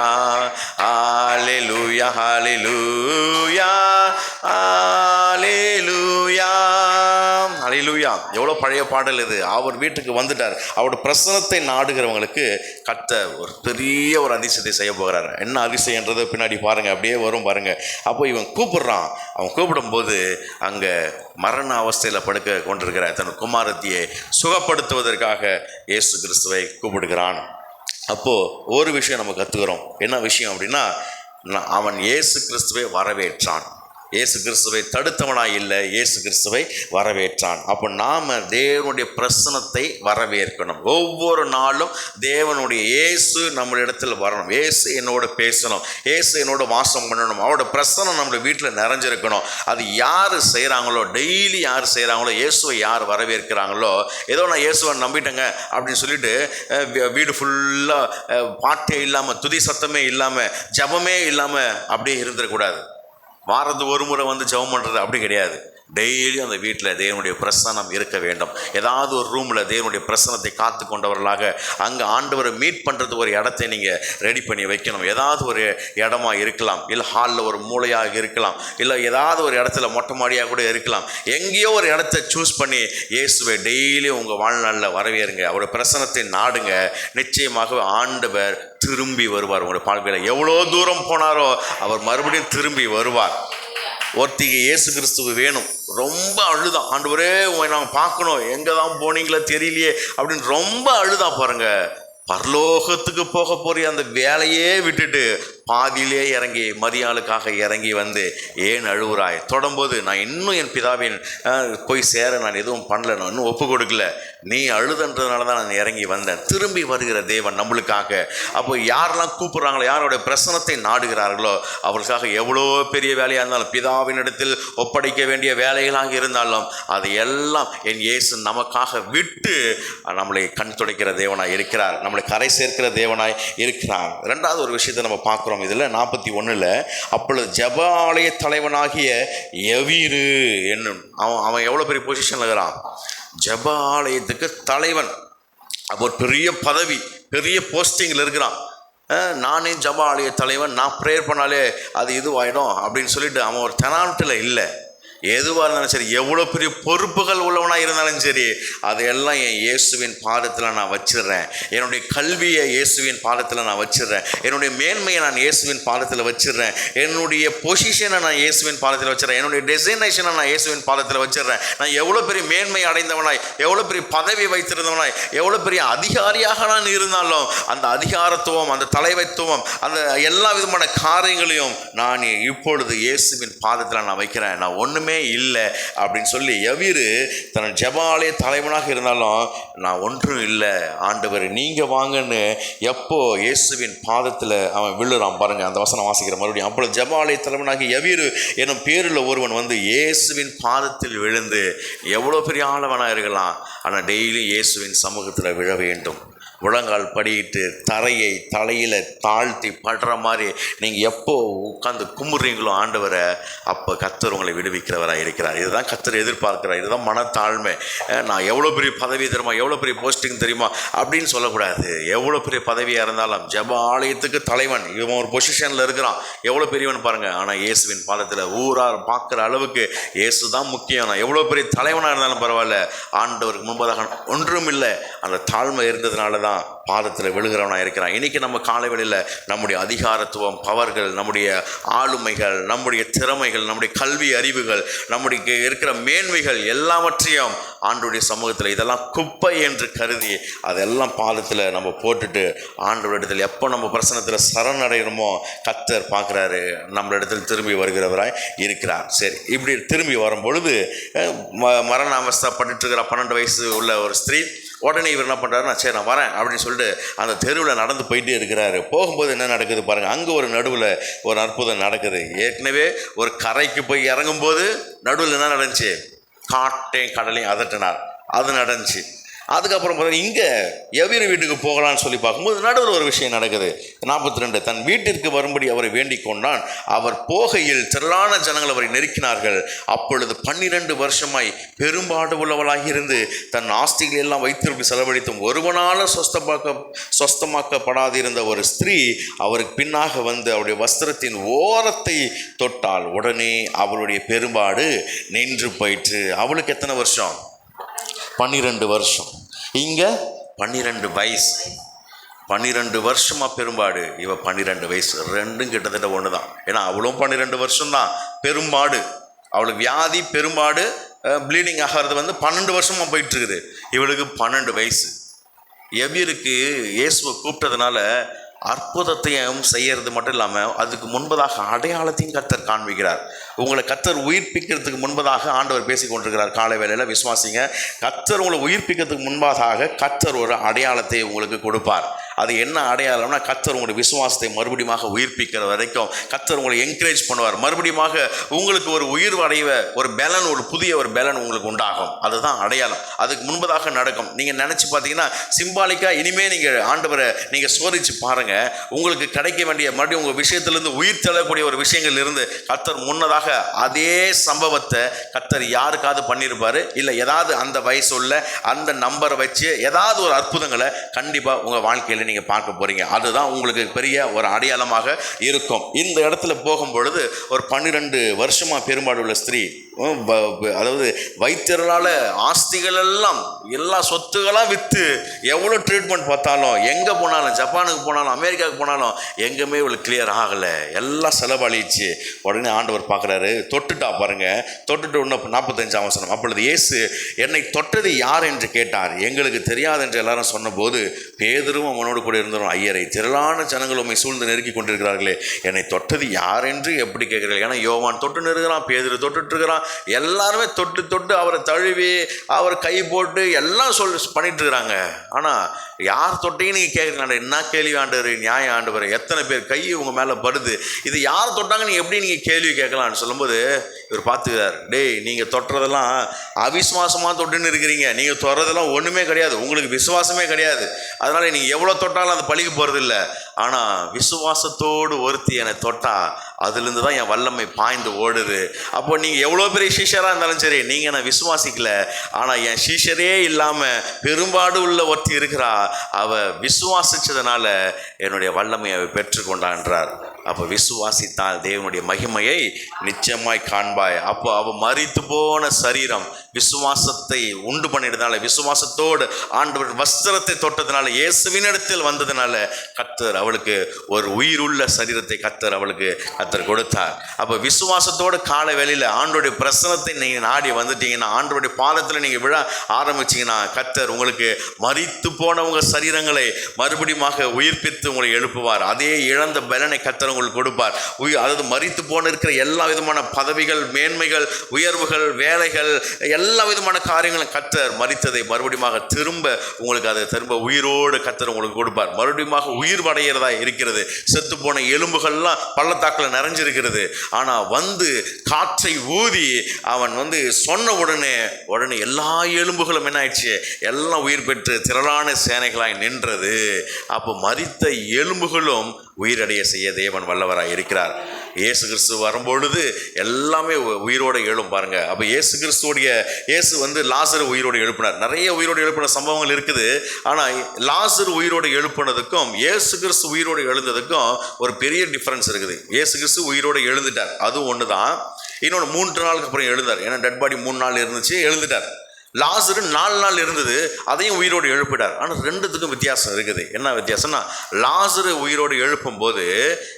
ஹல்லேலூயா ஹல்லேலூயா ஹல்லேலூயா ஹல்லேலூயா. எவ்வளோ பழைய பாடல் இது. அவர் வீட்டுக்கு வந்துட்டார். அவருடைய பிரசன்னத்தை நாடுகிறவங்களுக்கு கர்த்தர் ஒரு பெரிய ஒரு அதிசயத்தை செய்ய போகிறார். என்ன அதிசயன்றது பின்னாடி பாருங்கள், அப்படியே வரும் பாருங்கள். அப்போ இவன் கூப்பிடுறான். அவன் கூப்பிடும்போது அங்கே மரண அவஸ்தையில் படுக்க கொண்டிருக்கிற தன் குமாரத்தியை சுகப்படுத்துவதற்காக இயேசு கிறிஸ்துவை கூப்பிடுகிறான். அப்போது ஒரு விஷயம் நம்ம கற்றுக்கிறோம். என்ன விஷயம் அப்படின்னா, அவன் இயேசு கிறிஸ்துவை வரவேற்றான். இயேசு கிறிஸ்துவை தடுத்தவனாய் இல்லை, இயேசு கிறிஸ்துவை வரவேற்றான். அப்போ நாம் தேவனுடைய பிரசன்னத்தை வரவேற்கணும். ஒவ்வொரு நாளும் தேவனுடைய இயேசு நம்முடைய இடத்துல வரணும், இயேசு என்னோட பேசணும், இயேசு என்னோட வாசம் பண்ணணும், அவரோட பிரசன்னம் நம்முடைய வீட்டில் நிறைஞ்சிருக்கணும். அது யார் செய்கிறாங்களோ, டெய்லி யார் செய்கிறாங்களோ, இயேசுவை யார் வரவேற்கிறாங்களோ, ஏதோ நான் இயேசுவை நம்பிட்டேங்க அப்படின்னு சொல்லிட்டு வீடு ஃபுல்லாக பாட்டே இல்லாமல், துதி சத்தமே இல்லாமல், ஜபமே இல்லாமல் அப்படியே இருந்துடக்கூடாது. வாரத்து ஒரு முறை வந்து ஜெபம் பண்ணுறது அப்படி கிடையாது. டெய்லி அந்த வீட்டில் தேவனுடைய பிரசன்னம் இருக்க வேண்டும். ஏதாவது ஒரு ரூமில் தேவனுடைய பிரசன்னத்தை காத்து கொண்டவர்களாக அங்கே ஆண்டவரை மீட் பண்ணுறதுக்கு ஒரு இடத்தை நீங்கள் ரெடி பண்ணி வைக்கணும். ஏதாவது ஒரு இடமா இருக்கலாம், இல்லை ஹாலில் ஒரு மூலையாக இருக்கலாம், இல்லை ஏதாவது ஒரு இடத்துல மொட்டை மாடியாக கூட இருக்கலாம். எங்கேயோ ஒரு இடத்த சூஸ் பண்ணி இயேசுவை டெய்லி உங்கள் வாழ்நாளில் வரவேறுங்க. அவருடைய பிரசன்னத்தை நாடுங்க. நிச்சயமாக ஆண்டவர் திரும்பி வருவார். உங்களுடைய வாழ்க்கையில் எவ்வளோ தூரம் போனாரோ அவர் மறுபடியும் திரும்பி வருவார். ஒருத்திக்கு இயேசு கிறிஸ்துவ வேணும். ரொம்ப அழுதான், ஆண்டவரே உங்களை நாங்கள் பார்க்கணும், எங்கே தான் போனீங்களோ தெரியலையே அப்படின்னு ரொம்ப அழுதா பாருங்க. பரலோகத்துக்கு போக போறிய அந்த வேலையே விட்டுட்டு பாதியிலே இறங்கி மரியாளுக்காக இறங்கி வந்து ஏன் அழுவுறாய்? தொடரும்போது நான் இன்னும் என் பிதாவின் போய் சேர நான் எதுவும் பண்ணல, நான் இன்னும் ஒப்பு கொடுக்கல, நீ அழுதுன்றதுனால தான் நான் இறங்கி வந்தேன். திரும்பி வருகிற தேவன் நம்மளுக்காக. அப்போ யாரெல்லாம் கூப்பிட்றாங்களோ, யாரோடைய பிரசனத்தை நாடுகிறார்களோ அவர்களுக்காக எவ்வளோ பெரிய வேலையாக இருந்தாலும், பிதாவின் இடத்தில் ஒப்படைக்க வேண்டிய வேலைகளாக இருந்தாலும் அதை எல்லாம் என் இயேசு நமக்காக விட்டு நம்மளை கண் துடைக்கிற தேவனாய் இருக்கிறார், நம்மளை கரை சேர்க்கிற தேவனாய் இருக்கிறார். ரெண்டாவது ஒரு விஷயத்தை நம்ம பார்க்குறோம் இதில் 41. அப்பொழுது ஜெப ஆலய தலைவனாகிய யவீரு என்னும் அவன் எவ்வளோ பெரிய பொசிஷனில் இருக்கிறான்? ஜெப ஆலயத்துக்கு தலைவன். அப்போ பெரிய பதவி, பெரிய போஸ்டிங்கில் இருக்கிறான். நானே ஜெப ஆலய தலைவன், நான் ப்ரேயர் பண்ணாலே அது இதுவாயிடும் அப்படின்னு சொல்லிட்டு அவன் ஒரு தெனாவட்டில் இல்லை. எதுவாக இருந்தாலும் சரி, எவ்வளோ பெரிய பொறுப்புகள் உள்ளவனாக இருந்தாலும் சரி, அதையெல்லாம் என் இயேசுவின் பாதத்தில் நான் வச்சிடுறேன். என்னுடைய கல்வியை இயேசுவின் பாதத்தில் நான் வச்சிடுறேன். என்னுடைய மேன்மையை நான் இயேசுவின் பாதத்தில் வச்சிடுறேன். என்னுடைய பொசிஷனை நான் இயேசுவின் பாதத்தில் வச்சிடறேன். என்னுடைய டெசிக்னேஷனை நான் இயேசுவின் பாதத்தில் வச்சிடுறேன். நான் எவ்வளோ பெரிய மேன்மை அடைந்தவனாய், எவ்வளோ பெரிய பதவி வைத்திருந்தவனாய், எவ்வளோ பெரிய அதிகாரியாக நான் இருந்தாலும் அந்த அதிகாரத்துவம், அந்த தலைமைத்துவம், அந்த எல்லா விதமான காரியங்களையும் நான் இப்பொழுது இயேசுவின் பாதத்தில் நான் வைக்கிறேன். நான் ஒன்றுமே இல்லை அப்படின்னு சொல்லி யவீரு தன் ஜெப ஆலய தலைவனாக இருந்தாலும் நான் ஒன்றும் இல்லை ஆண்டவர் நீங்க வாங்கன்னு எப்போ இயேசுவின் பாதத்தில் அவன் விழுறான் பாருங்க. அந்த வசனம் வாசிக்கிற மறுபடியும். அப்பொழுது ஜெப ஆலய தலைவனாக யவீரு என்னும் பேருள்ள ஒருவன் வந்து இயேசுவின் பாதத்தில் விழுந்து, எவ்வளோ பெரிய ஆளவனாக இருக்கலாம், ஆனால் டெய்லி இயேசுவின் சமூகத்தில் விழ வேண்டும். முழங்கால் படியிட்டு தரையை தலையில் தாழ்த்தி படுற மாதிரி நீங்கள் எப்போ உட்காந்து கும்பிட்றீங்களோ ஆண்டவரை, அப்போ கர்த்தர் உங்களை விடுவிக்கிறவராக இருக்கிறார். இதுதான் கர்த்தர் எதிர்பார்க்கிறார். இதுதான் மனத்தாழ்மை. நான் எவ்வளோ பெரிய பதவி தெரியுமா, எவ்வளோ பெரிய போஸ்டிங் தெரியுமா அப்படின்னு சொல்லக்கூடாது. எவ்வளோ பெரிய பதவியாக இருந்தாலும் ஜெப ஆலயத்துக்கு தலைவன், இவன் ஒரு பொசிஷனில் இருக்கிறான், எவ்வளோ பெரியவன் பாருங்கள். ஆனால் இயேசுவின் பாதத்தில் ஊரார் பார்க்குற அளவுக்கு இயேசு தான் முக்கியம். நான் எவ்வளோ பெரிய தலைவனாக இருந்தாலும் பரவாயில்ல, ஆண்டவருக்கு முன்பதாக ஒன்றும் இல்லை. அந்த தாழ்மை இருந்ததுனால தான் பாதத்தில் விழுகிறவனாக இருக்கிறான். இன்னைக்கு நம்ம காலை வேளையில் நம்முடைய அதிகாரத்துவம், பவர்கள், நம்முடைய ஆளுமைகள், நம்முடைய திறமைகள், நம்முடைய கல்வி அறிவுகள், நம்முடைய இருக்கிற மேன்மைகள் எல்லாவற்றையும் ஆண்டவருடைய சமூகத்தில் இதெல்லாம் குப்பை என்று கருதி அதெல்லாம் பாதத்தில் நம்ம போட்டுட்டு ஆண்டவரிடத்தில் எப்போ நம்ம பிரசனத்தில் சரணடைகிறோமோ கர்த்தர் பார்க்குறாரு, நம்மளிடத்தில் திரும்பி வருகிறவராய் இருக்கிறார். சரி, இப்படி திரும்பி வரும்பொழுது மரண அவஸ்தைப்பட்டு இருக்கிற 12 வயசு உள்ள ஒரு ஸ்திரீ உடனே இவர் என்ன பண்ணுறாரு, நான் சரி நான் வரேன் அப்படின்னு சொல்லிட்டு அந்த தெருவில் நடந்து போயிட்டே இருக்கிறாரு. போகும்போது என்ன நடக்குது பாருங்கள். அங்கே ஒரு நடுவில் ஒரு அற்புதம் நடக்குது. ஏற்கனவே ஒரு கரைக்கு போய் இறங்கும்போது நடுவில் என்ன நடந்துச்சு, காட்டையும் கடலையும் அதட்டினார், அது நடந்துச்சு. அதுக்கப்புறம் பார்த்தீங்கன்னா இங்கே யவீரு வீட்டுக்கு போகலான்னு சொல்லி பார்க்கும்போது நடுவில் ஒரு விஷயம் நடக்குது. 42 தன் வீட்டிற்கு வரும்படி அவரை வேண்டிக் கொண்டான். அவர் போகையில் திரளான ஜனங்கள் அவரை நெருக்கினார்கள். அப்பொழுது 12 வருஷமாய் பெரும்பாடு உள்ளவளாகி இருந்து தன் ஆஸ்திகளை எல்லாம் வைத்திருப்பி செலவழித்தும் ஒருவனால சொஸ்தமாக்கப்படாதிருந்த ஒரு ஸ்திரீ அவருக்கு பின்னாக வந்து அவருடைய வஸ்திரத்தின் ஓரத்தை தொட்டால் உடனே அவளுடைய பெரும்பாடு நின்று போயிற்று. அவளுக்கு எத்தனை வருஷம்? 12 வருஷம். இங்கே 12 வயசு. 12 வருஷமாக பெரும்பாடு, இவ 12 வயசு. ரெண்டும் கிட்டத்தட்ட ஒன்று தான். ஏன்னா அவளும் 12 வருஷம்தான் பெரும்பாடு. அவளுக்கு வியாதி பெரும்பாடு ப்ளீடிங் ஆகிறது வந்து 12 வருஷமாக போயிட்டுருக்குது. இவளுக்கு 12 வயசு. யவீருக்கு இயேசுவை கூப்பிட்டதுனால அற்புதத்தையும் செய்யறது மட்டும் இல்லாமல் அதுக்கு முன்பதாக அடையாளத்தையும் கர்த்தர் காண்பிக்கிறார். உங்களை கர்த்தர் உயிர்ப்பிக்கிறதுக்கு முன்பதாக ஆண்டவர் பேசி கொண்டிருக்கிறார். காலை வேளையில் விசுவாசிங்க, கர்த்தர் உங்களை உயிர்ப்பிக்கிறதுக்கு முன்பதாக கர்த்தர் ஒரு அடையாளத்தை உங்களுக்கு கொடுப்பார். அது என்ன அடையாளம்னா, கர்த்தர் உங்களுடைய விசுவாசத்தை மறுபடியும் உயிர்ப்பிக்கிற வரைக்கும் கர்த்தர் உங்களை என்கரேஜ் பண்ணுவார். மறுபடியும் உங்களுக்கு ஒரு உயிர் அடைவ ஒரு பலன், ஒரு புதிய ஒரு பலன் உங்களுக்கு உண்டாகும். அதுதான் அடையாளம். அதுக்கு முன்பதாக நடக்கும். நீங்கள் நினச்சி பார்த்தீங்கன்னா சிம்பாலிக்காக இனிமேல் நீங்கள் ஆண்டவரை நீங்கள் சோதிச்சு பாருங்கள். உங்களுக்கு கிடைக்க வேண்டிய மறுபடியும் உங்கள் விஷயத்திலிருந்து உயிர் தள்ளக்கூடிய ஒரு விஷயங்கள் இருந்து கர்த்தர் முன்னதாக அதே சம்பவத்தை கர்த்தர் யாருக்காவது பண்ணியிருப்பார். இல்லை ஏதாவது அந்த வயசுள்ள அந்த நம்பரை வச்சு ஏதாவது ஒரு அற்புதங்களை கண்டிப்பாக உங்கள் வாழ்க்கையில் நீங்கள் பார்க்க போகிறீங்க. அதுதான் உங்களுக்கு பெரிய ஒரு அடையாளமாக இருக்கும். இந்த இடத்துல போகும்பொழுது ஒரு 12 வருஷமாக பெரும்பாடு உள்ள ஸ்திரீ, அதாவது வைத்தியர்களால் ஆஸ்திகள் எல்லாம் எல்லா சொத்துக்களாக விற்று எவ்வளோ ட்ரீட்மெண்ட் பார்த்தாலும், எங்கே போனாலும், ஜப்பானுக்கு போனாலும், அமெரிக்காவுக்கு போனாலும் எங்கேயுமே இவளுக்கு கிளியர் ஆகலை. எல்லாம் செலவழிச்சு. உடனே ஆண்டவர் பார்க்குறாரு, தொட்டுட்டா பாருங்க. தொட்டுட்டு ஒன்று 45ஆம் வசனம். அப்பொழுது இயேசு என்னை தொட்டது யார் என்று கேட்டார். எங்களுக்கு தெரியாது என்று எல்லாரும் சொன்னபோது பேதுருவும் அவனோடு கூட இருந்தவரும், ஐயரை, திரளான ஜனங்கள் உம்மை சூழ்ந்து நெருக்கி கொண்டிருக்கிறார்களே, என்னை தொட்டது யார் என்று எப்படி கேட்குறார்கள்? ஏன்னா யோவான் தொட்டு இருக்கிறான், பேதுரு தொட்டுட்டு இருக்கிறான், எல்லாருமே தொட்டு தொட்டு அவரை தழுவி அவர் கை போட்டு எல்லாம் பண்ணிட்டு இருக்கிறாங்க. ஆனால் யார் தொட்டையும் நீங்கள் கேட்குறீங்க. என்ன கேள்வி ஆண்டவர், நியாய ஆண்டவர், எத்தனை பேர் கை உங்கள் மேலே படுது, இது யார் தொட்டாங்க நீங்கள் எப்படி நீங்கள் கேள்வி கேட்கலான்னு சொல்லும்போது இவர் பார்த்துக்கிறார். டேய், நீங்கள் தொட்டுறதெல்லாம் அவிசுவாசமாக தொட்டுன்னு இருக்கிறீங்க. நீங்கள் தொடுறதெல்லாம் ஒன்றுமே கிடையாது, உங்களுக்கு விசுவாசமே கிடையாது. அதனால் நீங்கள் எவ்வளோ தொட்டாலும் அது பழிக்கு போகிறது இல்லை. ஆனால் விசுவாசத்தோடு ஒருத்தி என்னை தொட்டா அதுலேருந்து தான் என் வல்லமை பாய்ந்து ஓடுது. அப்போ நீங்கள் எவ்வளோ பெரிய சீஷராக இருந்தாலும் சரி, நீங்கள் என்னை விசுவாசிக்கல, ஆனால் என் சீஷரே இல்லாமல் பெரும்பாடு உள்ள ஒருத்தி இருக்கிறா, அவள் விசுவாசித்ததுனால என்னுடைய வல்லமையை அவள் பெற்றுக்கொண்டான்றார். அப்போ விசுவாசித்தால் தேவனுடைய மகிமையை நிச்சயமாய் காண்பாய். அப்போ அவள் மரித்து போன சரீரம் விசுவாசத்தை உண்டு பண்ணிடுறதுனால, விசுவாசத்தோடு ஆண்டவர் வஸ்திரத்தை தொட்டதுனால, இயேசுவினிடத்தில் வந்ததுனால கர்த்தர் அவளுக்கு ஒரு உயிருள்ள சரீரத்தை கர்த்தர் அவளுக்கு கொடுத்தார். அப்போ விசுவாசத்தோடு காலை வேளையில் ஆண்டோடைய பிரசனத்தை நீங்கள் நாடி வந்துட்டீங்கன்னா, ஆண்டோடைய பாதத்தில் நீங்கள் விழ ஆரம்பிச்சிங்கன்னா, கர்த்தர் உங்களுக்கு மரித்து போனவங்க சரீரங்களை மறுபடியும் உயிர்ப்பித்து உங்களை எழுப்புவார். அதே இழந்த பலனை கர்த்தர் உங்களுக்கு கொடுப்பார். அதாவது மரித்து போன இருக்கிற எல்லா விதமான பதவிகள், மேன்மைகள், உயர்வுகள், வேலைகள், எல்லா விதமான காரியங்களும் கர்த்தர் மரித்ததை மறுபடியும் திரும்ப உங்களுக்கு அதை திரும்ப உயிரோடு கர்த்தர் உங்களுக்கு கொடுப்பார். மறுபடியும் உயிர் அடைகிறதா இருக்கிறது. செத்து போன எலும்புகள்லாம் பள்ளத்தாக்கில் நிறைஞ்சிருக்கிறது. ஆனால் வந்து காற்றை ஊதி அவன் சொன்ன உடனே எல்லா எலும்புகளும் என்ன ஆயிடுச்சு, எல்லாம் உயிர் பெற்று திரளான சேனைகளாய் நின்றது. அப்போ மரித்த எலும்புகளும் உயிரடைய செய்ய தேவன் வல்லவராய் இருக்கிறார். இயேசு கிறிஸ்து வரும்பொழுது எல்லாமே உயிரோடு எழும் பாருங்க. அப்போ இயேசு லாசரு உயிரோடு எழுப்பினார். நிறைய உயிரோடு எழுப்பின சம்பவங்கள் இருக்குது. ஆனால் லாசரு உயிரோடு எழுப்பினதுக்கும் இயேசு கிறிஸ்து உயிரோடு எழுந்ததுக்கும் ஒரு பெரிய டிஃப்ரென்ஸ் இருக்குது. இயேசு கிறிஸ்து உயிரோடு எழுந்துட்டார், அதுவும் ஒன்று தான். இன்னொன்று 3 நாளுக்கு அப்புறம் எழுந்தார். ஏன்னா டெட் பாடி 3 நாள் இருந்துச்சு, எழுந்துட்டார். லாசரு 4 நாள் இருந்தது, அதையும் உயிரோடு எழுப்பிட்டார். ஆனால் ரெண்டுத்துக்கும் வித்தியாசம் இருக்குது. என்ன வித்தியாசம்னா, லாசரு உயிரோடு எழுப்பும் போது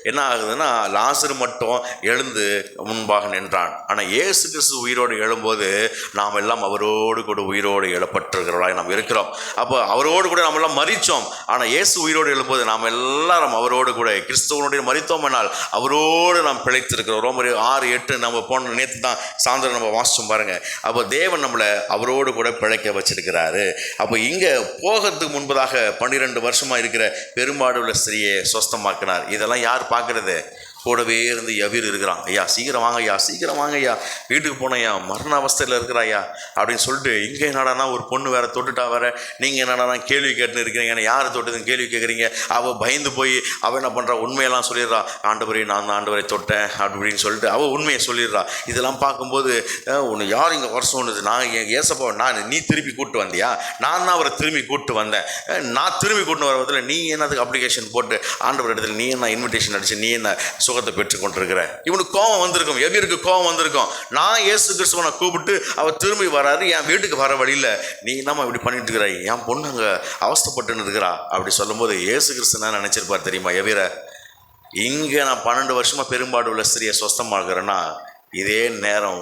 என்ன ஆகுதுன்னா, லாசரு மட்டும் எழுந்து முன்பாக நின்றான். ஆனால் இயேசு கிறிஸ்து உயிரோடு எழும்போது நாம் எல்லாம் அவரோடு கூட உயிரோடு எழப்பட்டிருக்கிறவர்களாய் நாம் இருக்கிறோம். அப்போ அவரோடு கூட நாம் எல்லாம் மரித்தோம். ஆனால் இயேசு உயிரோடு எழும்போது நாம் எல்லாரும் அவரோடு கூட கிறிஸ்துவனுடைய மரித்தோம் என்னால் அவரோடு நாம் பிழைத்திருக்கிறோம். ரோமர் 6:8 நம்ம போன நேற்று தான் சாயந்தரம் நம்ம வாசிச்சோம் பாருங்க. அப்போ தேவன் நம்மளை அவரோடு கூட பிழைக்க வச்சிருக்கிறாரு. அப்போ இங்கே போகிறதுக்கு முன்பதாக 12 வருஷமாக இருக்கிற பெரும்பாடு உள்ள ஸ்திரியை சொஸ்தமாக்கினார். இதெல்லாம் யார் பார்க்கறது? கூடவே இருந்து எவிர் இருக்கிறான். ஐயா சீக்கிரம் வாங்க ஐயா, சீக்கிரம் வாங்க ஐயா, வீட்டுக்கு போனையா, மரண அவஸ்தையில் இருக்கிறாயா அப்படின்னு சொல்லிட்டு, இங்கே என்னடானா ஒரு பொண்ணு வேற தொட்டுட்டா வேற, நீங்கள் என்னடானா கேள்வி கேட்டுன்னு இருக்கிறீங்க, ஏன்னா யார் தொட்டுதுன்னு கேள்வி கேட்குறீங்க. அவள் பயந்து போய் அவள் என்ன பண்ணுறா, உண்மையெல்லாம் சொல்லிடுறா. ஆண்டவரே நான் தான் ஆண்டவரை தொட்டேன் அப்படின்னு சொல்லிட்டு அவள் உண்மையை சொல்லிடுறா. இதெல்லாம் பார்க்கும்போது ஒன்று யார் இங்கே வருஷம் ஒன்று, நான் என் ஏசப்பா, நீ திருப்பி கூப்பிட்டு வந்தியா? நான் தான் அவரை திரும்பி கூப்பிட்டு வந்தேன். நான் திரும்பி கூப்பிட்டு வர பட்சத்தில் நீ என்னதுக்கு அப்ளிகேஷன் போட்டு ஆண்டவர் இடத்துல நீ என்ன இன்விடேஷன் அடிச்சு நீ என்ன சுகத்தை பெற்றுக்கொண்டிருக்கிற? இவனுக்கு கோபம் வந்திருக்கும், எவிருக்கு கோபம் வந்திருக்கும். நான் இயேசு கிறிஸ்துவனை கூப்பிட்டு அவர் திரும்பி வராரு, என் வீட்டுக்கு வர வழியில் நீ என்னம்மா இப்படி பண்ணிட்டு இருக்கிறாய், என் பொண்ணு அங்கே அவஸ்தைப்பட்டுன்னு இருக்கிறா அப்படி சொல்லும்போது இயேசு கிறிஸ்து நான் நினச்சிருப்பார் தெரியுமா? எவிர, இங்கே நான் 12 வருஷமாக பெரும்பாடு உள்ள ஸ்திரியை சொஸ்தமாகிறேன்னா இதே நேரம்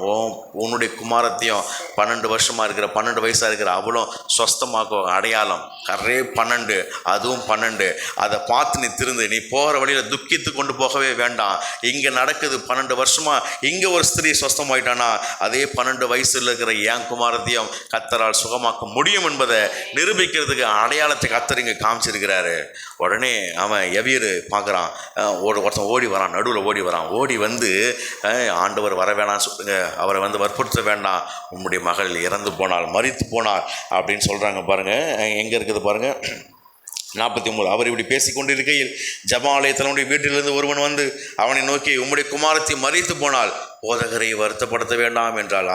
உன்னுடைய குமாரத்தையும் 12 வருஷமாக இருக்கிற 12 வயசாக இருக்கிற அவளும் சொஸ்தமாக்கும். அடையாளம் கரே 12, அதுவும் 12. அதை பார்த்து நீ திருந்து, நீ போகிற வழியில் துக்கித்து கொண்டு போகவே வேண்டாம். இங்கே நடக்குது 12 வருஷமாக இங்கே ஒரு ஸ்திரீ சொஸ்தமாயிட்டானா, அதே 12 வயசில் இருக்கிற என் குமாரத்தையும் கர்த்தரால் சுகமாக்க முடியும் என்பதை நிரூபிக்கிறதுக்கு அடையாளத்தை கர்த்தர் இங்கே காமிச்சிருக்கிறாரு. உடனே அவன் எவீர் பார்க்குறான், ஒருத்தன் ஓடி வரான், நடுவில் ஓடி வரான். ஓடி வந்து ஆண்டவர் வர வேணாம் சொல்லுங்க, அவரை வந்து வற்புறுத்த வேண்டாம், உம்முடைய மகள் இறந்து போனாள், மரித்து போனாள் அப்படின்னு சொல்கிறாங்க. பாருங்கள் எங்கே இருக்குது பாருங்கள், 43. அவர் இப்படி பேசிக்கொண்டிருக்கையில் ஜெபாலயத்தினுடைய வீட்டிலிருந்து ஒருவன் வந்து அவனை நோக்கி, உம்முடைய குமாரத்தை மரித்து போனால் போதகரை வருத்தப்படுத்த வேண்டாம் என்றால்.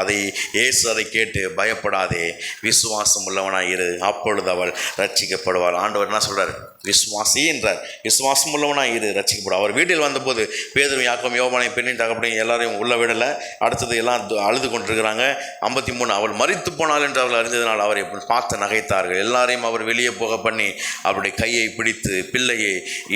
இயேசு அதை கேட்டு, பயப்படாதே, விசுவாசம் உள்ளவனாய் இரு, அப்பொழுது அவள் ரட்சிக்கப்படுவாள். ஆண்டவர் என்ன சொல்கிறார்? விசுவாசி என்றார். விசுவாசம் உள்ளவனாய் இரு, ரட்சிக்கப்படுவார். அவர் வீட்டில் வந்தபோது பேதுரு, யாக்கோபு, யோவானை, பெண்ணின் தகப்பனையும் எல்லாரையும் உள்ள விடலை. அடுத்தது எல்லாம் அழுது கொண்டிருக்கிறாங்க. 53. அவள் மரித்து போனாள் என்று அவள் அறிந்ததனால் அவரை பார்த்து நகைத்தார்கள். எல்லாரையும் அவர் வெளியே போக பண்ணி அவருடைய கையை பிடித்து, பிள்ளையை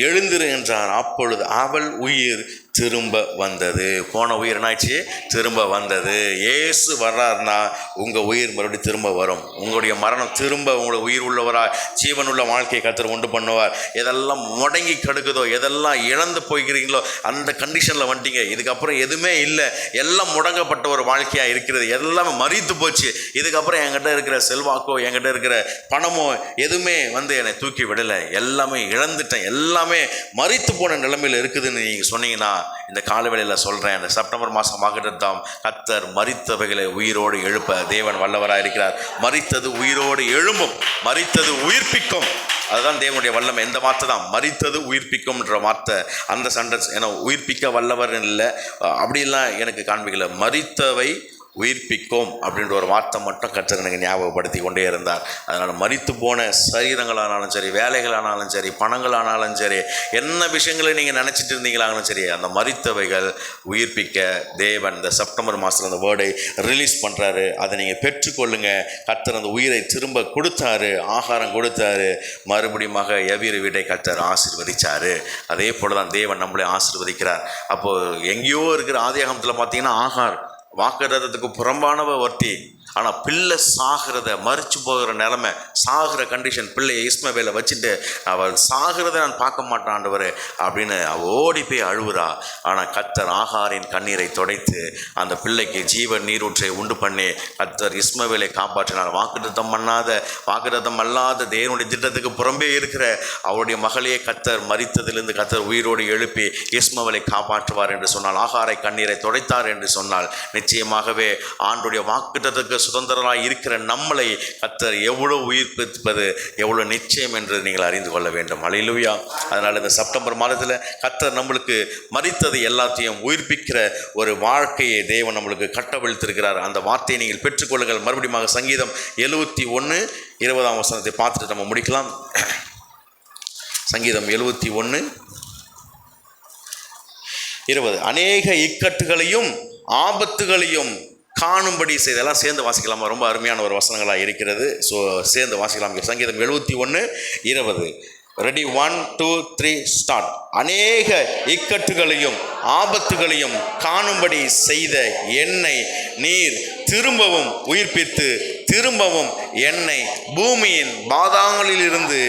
எழுந்திரு என்றார். அப்பொழுது அவள் உயிர் திரும்ப வந்தது. போன உயிர் என்னாச்சு? திரும்ப வந்தது. இயேசு வர்றாருன்னா உங்கள் உயிர் மறுபடியும் திரும்ப வரும். உங்களுடைய மரணம் திரும்ப உங்களை உயிர் உள்ளவராக ஜீவனுள்ள வாழ்க்கையை கர்த்தர் உண்டு பண்ணுவார். எதெல்லாம் முடங்கி கெடுக்குதோ, எதெல்லாம் இழந்து போய்கிறீங்களோ அந்த கண்டிஷனில் வந்துட்டீங்க. இதுக்கப்புறம் எதுவுமே இல்லை, எல்லாம் முடங்கப்பட்ட ஒரு வாழ்க்கையாக இருக்கிறது, எல்லாமே மரித்து போச்சு. இதுக்கப்புறம் என்கிட்ட இருக்கிற செல்வாக்கோ, என்கிட்ட இருக்கிற பணமோ எதுவுமே வந்து என்னை தூக்கி விடலை, எல்லாமே இழந்துட்டேன், எல்லாமே மரித்து போன நிலைமையில் இருக்குதுன்னு நீங்கள் சொன்னீங்கன்னா, இந்த காலவேளையில் சொல்கிறேன், இந்த செப்டம்பர் மாதம் ஆகட்டும், கர்த்தர் மரித்தவைகளை உயிரோடு எழுப்ப தேவன் வல்லவராக இருக்கிறார். மரித்தது உயிரோடு எழும்பும், மரித்தது உயிர்ப்பிக்கும். அதுதான் தேவனுடைய வல்லமை. எந்த வார்த்தை தான்? மரித்தது உயிர்ப்பிக்கும்ன்ற வார்த்தை. அந்த சென்டென்ஸ் ஏன்னா உயிர்ப்பிக்க வல்லவர் இல்லை, அப்படிலாம் எனக்கு காண்பிக்கல. மரித்தவை உயிர்ப்பிக்கும் அப்படின்ற ஒரு வார்த்தை மட்டும் கர்த்தர் எனக்கு ஞாபகப்படுத்தி கொண்டே இருந்தார். அதனால் மரித்து போன சரீரங்களானாலும் சரி, வேலைகளானாலும் சரி, பணங்களானாலும் சரி, என்ன விஷயங்களை நீங்கள் நினச்சிட்டு இருந்தீங்களானாலும் சரி, அந்த மரித்தவைகள் உயிர்ப்பிக்க தேவன் இந்த செப்டம்பர் மாதத்தில் அந்த வேர்டை ரிலீஸ் பண்ணுறாரு. அதை நீங்கள் பெற்றுக்கொள்ளுங்க. கர்த்தர் அந்த உயிரை திரும்ப கொடுத்தாரு, ஆகாரம் கொடுத்தாரு. மறுபடியும் எவீர் வீட்டை கர்த்தர் ஆசீர்வதிச்சார். அதே போல் தான் தேவன் நம்மளை ஆசீர்வதிக்கிறார். அப்போது எங்கேயோ இருக்கிற ஆதியாகமத்தில் பார்த்தீங்கன்னா ஆகார் வாக்குத்தத்தத்துக்கு புறம்பானவ ஒருத்தி, ஆனால் பிள்ளை சாகிறத, மறித்து போகிற நிலைமை, சாகிற கண்டிஷன், பிள்ளையை இஸ்மவேலை வச்சுட்டு அவள் சாகிறத நான் பார்க்க மாட்டேன் ஆண்டவர் அப்படின்னு அவள் ஓடி போய் அழுவுறா. ஆனால் கர்த்தர் ஆகாரின் கண்ணீரை துடைத்து அந்த பிள்ளைக்கு ஜீவன் நீரூற்றை உண்டு பண்ணி கர்த்தர் இஸ்மவேலை காப்பாற்றினார். வாக்குத்தத்தம் அல்லாத தேவனுடைய திட்டத்துக்கு புறம்பே இருக்கிற அவருடைய மகளையே கர்த்தர் மரித்ததிலிருந்து கர்த்தர் உயிரோடு எழுப்பி இஸ்மவேலை காப்பாற்றுவார் என்று சொன்னால், ஆகாரை கண்ணீரை துடைத்தார் என்று சொன்னால், நிச்சயமாகவே ஆண்டுடைய வாக்குத்தத்தத்துக்கு சுதந்திரனாய் இருக்கிற நம்மளை கர்த்தர் எவ்வளோ உயிர்ப்பிப்பது எவ்வளோ நிச்சயம் என்று நீங்கள் அறிந்து கொள்ள வேண்டும். அல்லேலூயா. அதனால் இந்த செப்டம்பர் மாதத்தில் கர்த்தர் நம்மளுக்கு மரித்தது எல்லாத்தையும் உயிர்ப்பிக்கிற ஒரு வாழ்க்கையை தேவன் நம்மளுக்கு கட்டவிழ்த்திருக்கிறார். அந்த வார்த்தையை நீங்கள் பெற்றுக்கொள்ளுங்கள். மறுபடியும் சங்கீதம் 71:20 பார்த்துட்டு நம்ம முடிக்கலாம். சங்கீதம் 71:20. அநேக இக்கட்டுகளையும் ஆபத்துகளையும் காணும்படி செய்தெல்லாம் சேர்ந்து வாசிக்கலாமா? ரொம்ப அருமையான ஒரு வசனங்களாக இருக்கிறது. ஸோ சேர்ந்து வாசிக்கலாம். சங்கீதம் 71:20. Ready, 1 2 3 start. அநேக இக்கட்டுகளையும் ஆபத்துகளையும் காணும்படி செய்த என்னை நீர் திரும்பவும் உயிர்ப்பித்து திரும்பவும் என்னை பூமியின் பாதாளங்களில் இருந்து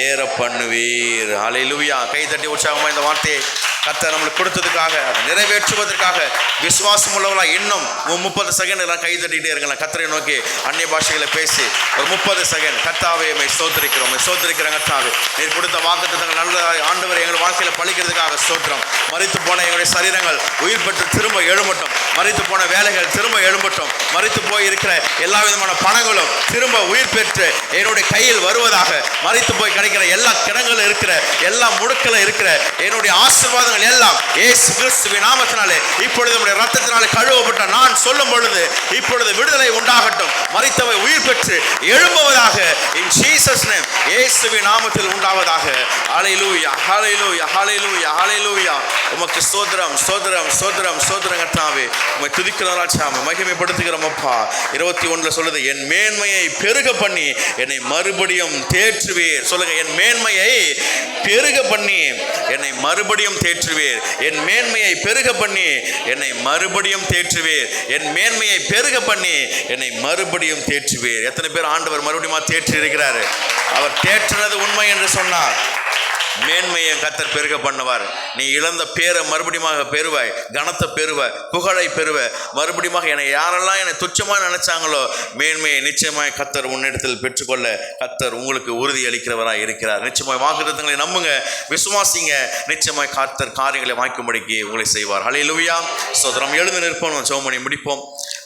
ஏற பண்ணுவீர். அல்லேலூயா. கைதட்டி உற்சாகமாக இந்த வார்த்தையை கர்த்தர் நம்மளுக்கு கொடுத்ததுக்காக, நிறைவேற்றுவதற்காக விசுவாசம் உள்ளவங்களா இன்னும் 30 செகண்ட் எல்லாம் கை தட்டிகிட்டே இருக்கலாம். கர்த்தரை நோக்கி அந்நிய பாஷைகளை பேசி ஒரு 30 செகண்ட் கர்த்தாவே ஸ்தோத்திரிக்கிறோம், ஸ்தோத்திரிக்கிற கர்த்தாவே, நீர் கொடுத்த வாக்குத்தத்தங்கள் நல்ல ஆண்டவர் எங்கள் வாழ்க்கையில் பழிக்கிறதுக்காக ஸ்தோத்திரம். மரித்து போன எங்களுடைய சரீரங்கள் உயிர் பெற்று திரும்ப எழும்பட்டும், மரித்து போன வேலைகள் திரும்ப எழும்பட்டும், மரித்து போய் இருக்கிற எல்லா விதமான பணங்களும் திரும்ப உயிர் பெற்று என்னுடைய கையில் வருவதாக, மரித்து போய் கிடைக்கிற எல்லா கிடங்களும் இருக்கிற எல்லா முடுக்களும் இருக்கிற என்னுடைய ஆசீர்வாதம் எல்லாம் இயேசு கிறிஸ்துவின் நாமத்தினாலே இப்பொழுது நம்முடைய இரத்தத்தினாலே கழுவப்பட்ட நான் சொல்லும் பொழுது இப்பொழுது விடுதலை உண்டாகட்டும். மரித்தவை உயிர் உயிர் பெற்று எழும்புவதாக. in Jesus name, இயேசுவின் நாமத்தில் உண்டாவதாக. ஹல்லேலூயா ஹல்லேலூயா ஹல்லேலூயா ஹல்லேலூயா. உமக்கு ஸ்தோத்திரம் ஸ்தோத்திரம் ஸ்தோத்திரம் ஸ்தோத்திரம் கர்த்தாவே. உம்மை துதிக்கிறோம் ராஜா, மகிமைப்படுத்துகிறோம் அப்பா. 21 சொல்லுது, என் மேன்மையை பெருக பண்ணி என்னை மறுபடியும் தேற்றுவீர். சொல்லுங்க, என் மேன்மையை பெருக பண்ணி என்னை மறுபடியும் தேற்றுவீர். என் மேன்மையை பெருக பண்ணி என்னை மறுபடியும் தேற்றுவீர். என் மேன்மையை பெருக பண்ணி என்னை மறுபடியும் தேற்றுவீர். எத்தனை பேர் ஆண்டவர் மறுபடியும் தேற்றி இருக்கிறாரு? அவர் தேற்றினது உண்மை என்று சொன்னார். மேன்மையை கர்த்தர் பெருக பண்ணுவார். நீ இழந்த பேரை மறுபடியும் பெறுவாய், கனத்தை பெறுவாய், புகழை பெறுவாய். மறுபடியும் என்னை யாரெல்லாம் என்னை துச்சமாக நினைச்சாங்களோ மேன்மையை நிச்சயமாய் கர்த்தர் உன்னிடத்தில் பெற்றுக்கொள்ள கர்த்தர் உங்களுக்கு உறுதி அளிக்கிறவராக இருக்கிறார். நிச்சயமாய் வாக்குத்தத்தங்களை நம்புங்க, விசுவாசிங்க. நிச்சயமாய் கர்த்தர் காரியங்களை வாய்க்கும்படிக்கு உங்களை செய்வார். ஹல்லேலூயா. ஸ்தோத்திரம். எழுந்து நிற்போம், ஜெபம் பண்ணி முடிப்போம்.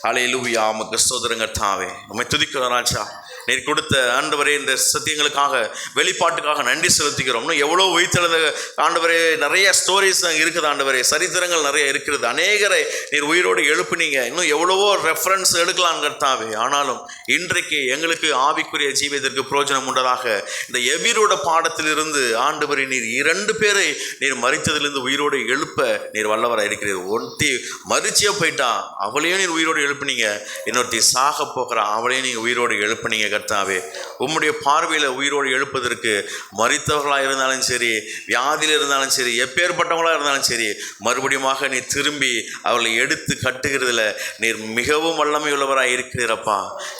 ஹல்லேலூயா. உமக்கு ஸ்தோத்திரம் கர்த்தாவே. உம்மை துதிக்கிறோம் ராஜா. நீர் கொடுத்த ஆண்டவரே இந்த சத்தியங்களுக்காக, வெளிப்பாட்டுக்காக நன்றி செலுத்துகிறோம். இன்னும் எவ்வளோ உயிர்த்தெழுந்த ஆண்டவரே, நிறைய ஸ்டோரிஸ் இருக்குது ஆண்டவரே, சரித்திரங்கள் நிறைய இருக்கிறது. அநேகரை நீர் உயிரோடு எழுப்புனீங்க. இன்னும் எவ்வளவோ ரெஃபரன்ஸ் எடுக்கலாம் கர்த்தாவே. ஆனாலும் இன்றைக்கு எங்களுக்கு ஆவிக்குரிய ஜீவியத்திற்கு பிரயோஜனம் உண்டதாக இந்த எபிரோட பாடத்திலிருந்து ஆண்டவரே நீர் 2 பேரை நீர் மரித்ததிலிருந்து உயிரோடு எழுப்ப நீர் வல்லவராக இருக்கிறீர். ஒருத்தி மரிச்சியே போயிட்டா, அவளையும் நீர் உயிரோடு எழுப்புனீங்க. இன்னொருத்தி சாக போகிறா, அவளையும் நீங்கள் உயிரோடு எழுப்புனீங்க கர்த்தாவே. உம்முடைய பார்வையில் உயிரோடு எழுப்பதற்கு மரித்தவர்களாக இருந்தாலும் சரி, வியாதியில் இருந்தாலும் சரி, எப்பேற்பட்டவங்களாக இருந்தாலும் சரி, மறுபடியும் நீ திரும்பி அவர்களை எடுத்து கட்டுகிறதுல நீர் மிகவும் வல்லமை உள்ளவராக இருக்கிறீரப்பா.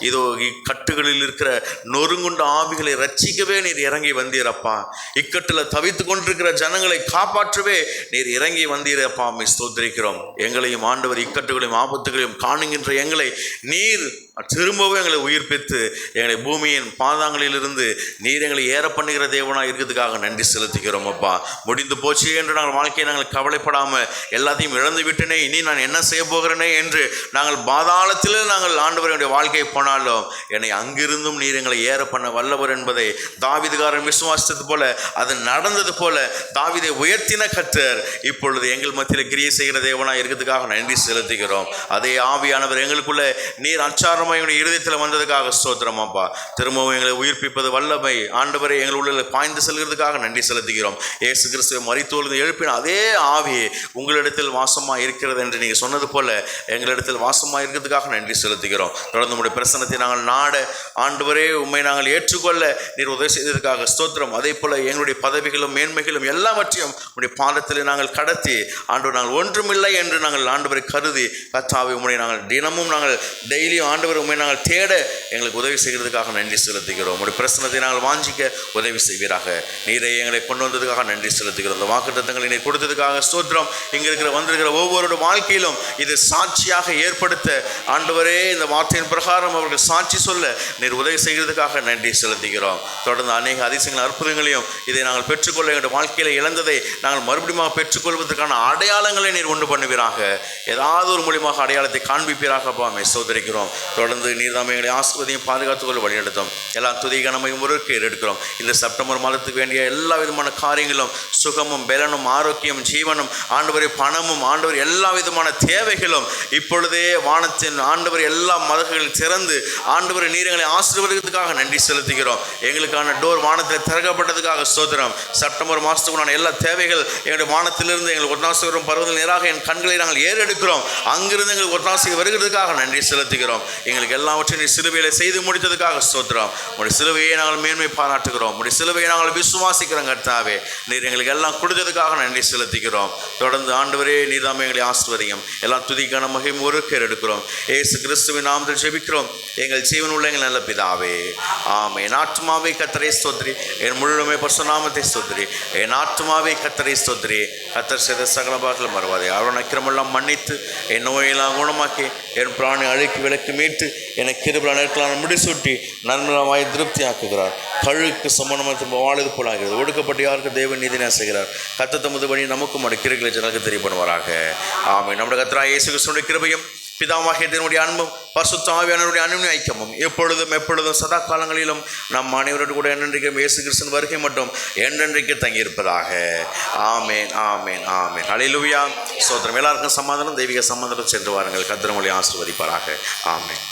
இதோ இக்கட்டுகளில் இருக்கிற நொறுங்குண்ட ஆவிகளை ரட்சிக்கவே நீர் இறங்கி வந்தீரப்பா. இக்கட்டில் தவித்து கொண்டிருக்கிற ஜனங்களை காப்பாற்றவே நீர் இறங்கி வந்தீரப்பா. ஸ்தோத்திரிக்கிறோம். எங்களையும் ஆண்டவர் இக்கட்டுகளையும் ஆபத்துகளையும் காணுகின்ற எங்களை நீர் திரும்பவும் எங்களை உயிர்ப்பித்து எங்களை பூமியின் பாதாங்களிலிருந்து நீர் எங்களை ஏற பண்ணுகிற தேவனாக இருக்கிறதுக்காக நன்றி செலுத்துகிறோம் அப்பா. முடிந்து போச்சு என்று நாங்கள் வாழ்க்கையை நாங்கள் கவலைப்படாமல் எல்லாத்தையும் இழந்து விட்டனே, இனி நான் என்ன செய்ய போகிறேனே என்று நாங்கள் பாதாளத்தில் நாங்கள் ஆண்டவருடைய வாழ்க்கையை போனாலும் என்னை அங்கிருந்தும் நீர் எங்களை ஏற பண்ண வல்லவர் என்பதை தாவீதுகாரன் விசுவாசித்தது போல, அது நடந்தது போல தாவீதை உயர்த்தின கர்த்தர் இப்பொழுது எங்கள் மத்தியில் கிரியை செய்கிற தேவனாக இருக்கிறதுக்காக நன்றி செலுத்துகிறோம். அதே ஆவியானவர் எங்களுக்குள்ள நீர் அச்சாரம் எங்களுடைய இருதயத்தில் வந்ததுக்காக ஸ்தோத்திரம் அப்பா. திரும்பவும் எங்களை உயிர்ப்பிப்பது வல்லமை ஆண்டவரை எங்கள் உள்ள பாய்ந்து செல்கிறதுக்காக நன்றி செலுத்துகிறோம். இயேசு கிறிஸ்துவை மரித்தோர்ந்து எழுப்பின அதே ஆவியே உங்களிடத்தில் வாசமாக இருக்கிறது என்று நீங்கள் சொன்னது போல எங்களிடத்தில் வாசமாக இருக்கிறதுக்காக நன்றி செலுத்துகிறோம். தொடர்ந்து உங்களுடைய பிரசன்னத்தை நாங்கள் நாட ஆண்டவரே உம்மை நாங்கள் ஏற்றுக்கொள்ள நீர் உதவி செய்ததற்காக ஸ்தோத்திரம். அதே போல எங்களுடைய பதவிகளும் மேன்மைகளும் எல்லாவற்றையும் உங்களுடைய பாதத்தில் நாங்கள் கடத்தி ஆண்டவர் நாங்கள் ஒன்றுமில்லை என்று நாங்கள் ஆண்டவரை கருதி கர்த்தாவே உம்முடைய நாங்கள் தினமும் நாங்கள் டெய்லியும் ஆண்டவர் உம்மை நாங்கள் தேட எங்களுக்கு உதவி செய்கிறதுக்காக நன்றி செலுத்துகிறோம். உங்களுடைய பிரசன்னத்தை நாங்கள் வாஞ்சிக்க உதவி செய்வீராக. நீரை எங்களை கொண்டு வந்ததுக்காக நன்றி செலுத்துகிறோம். இந்த வாக்குத்தத்தங்களை நீர் கொடுத்ததுக்காக ஸ்தோத்திரம். இங்கே வந்திருக்கிற ஒவ்வொரு வாழ்க்கையிலும் இது சாட்சியாக ஏற்படுத்த ஆண்டவரே இந்த வார்த்தையின் பிரகாரம் அவர்கள் சாட்சி சொல்ல நீர் உதவி செய்கிறதுக்காக நன்றி செலுத்துகிறோம். தொடர்ந்து அநேக அதிசயங்கள் அற்புதங்களையும் இதை நாங்கள் பெற்றுக்கொள்ள எங்களுடைய வாழ்க்கையில் இழந்ததை நாங்கள் மறுபடியும் பெற்றுக்கொள்வதற்கான அடையாளங்களை நீர் உண்டு பண்ணுவீராக. ஏதாவது ஒரு மூலியமாக அடையாளத்தை காண்பிப்பீராக சோதரிக்கிறோம். தொடர்ந்து நீர்தாமே எங்களை ஆசீர்வதியும் பாதுகாத்துக்கொள்ள வழிநடத்தும். எல்லாம் துதி கனமையும் முறுக்கு எடுக்கிறோம். இந்த செப்டம்பர் மாதத்துக்கு வேண்டிய எல்லா விதமான காரியங்களும் சுகமும் பலனும் ஆரோக்கியம் ஜீவனும் ஆண்டவரை பணமும் ஆண்டவர் எல்லா விதமான தேவைகளும் இப்பொழுதே வானத்தின் ஆண்டவர் எல்லா மதங்களில் திறந்து ஆண்டவரை நீர் எங்களை ஆசீர்வதிக்கிறதுக்காக நன்றி செலுத்துகிறோம். எங்களுக்கான டோர் வானத்தில் திறக்கப்பட்டதுக்காக ஸ்தோத்திரம். செப்டம்பர் மாதத்துக்குண்டான எல்லா தேவைகள் எங்களுடைய வானத்திலிருந்து எங்களுக்கு ஒட்டாசை வரும் பருவத்தில் நேராக என் கண்களை நாங்கள் ஏறெடுக்கிறோம். அங்கிருந்து எங்களுக்கு ஒட்டாசை வருகிறதுக்காக நன்றி செலுத்துகிறோம். எங்களுக்கு எல்லாவற்றையும் நீ சிலுவையில செய்து முடித்ததுக்காக ஸ்தோத்திரம். உடைய சிலுவையை நாங்கள் மேன்மை பாராட்டுகிறோம். உடைய சிலுவையை நாங்கள் விசுவாசிக்கிறோம் கர்த்தாவே. நீர் எங்களுக்கு எல்லாம் கொடுத்ததுக்காக நன்றி செலுத்துகிறோம். தொடர்ந்து ஆண்டவரே நீர்தாமே எங்களை ஆசீர்வதியும். எல்லாம் துதிக்கான மகிமை ஒருக்கர் எடுக்கிறோம். இயேசு கிறிஸ்துவின் நாமத்தில் ஜெபிக்கிறோம் எங்கள் ஜீவன் உள்ள எங்கள் நல்ல பிதாவே, ஆமென். என் ஆத்துமாவே கர்த்தரை ஸ்தோத்திரி, என் முழுமே பரிசுத்த நாமத்தை ஸ்தோத்திரி. என் ஆத்துமாவே கர்த்தரை ஸ்தோத்திரி. கர்த்தர் செய்த சகல பாக்கிலும் மறவாதே. அவன் அக்கிரமெல்லாம் மன்னித்து என் நோயெல்லாம் குணமாக்கி என் பிராணி அழுக்கி விலக்கு மீட்டு எனக்கு கிருபையான நேரங்களான முடிசூட்டி நன்மையாய் திருப்தி ஆக்குகிறார். கழுக்கு சமணமாக வாழது போலாகிறது. ஒடுக்கப்பட்டு யாருக்கு தேவன் நீதினா செய்கிறார். கர்த்தர் தமது பணி நமக்கும் அவருடைய கிருபைகளை ஜனங்களுக்கு தெரியப்படுவாராக. ஆமென். நம்முடைய கர்த்தராகிய இயேசு கிறிஸ்துவினுடைய கிருபையும் பிதாவாகிய தேவனுடைய அன்பும் பரிசுத்த ஆவியானவருடைய அன்பின் ஐக்கியமும் எப்பொழுதும் சதா காலங்களிலும் நம் அனைவரோடு கூட என்றென்றைக்கும் இயேசு கிறிஸ்துவின் வருகை மட்டும் என்றென்றைக்கு தங்கியிருப்பதாக. ஆமென், ஆமென், ஆமென். ஹல்லேலூயா. ஸ்தோத்திரம். எல்லாருக்கும் சமாதானம், தெய்வீக சமாதானம் சென்று வாருங்கள். கர்த்தர் உங்களை ஆசீர்வதிப்பாராக. ஆமென்.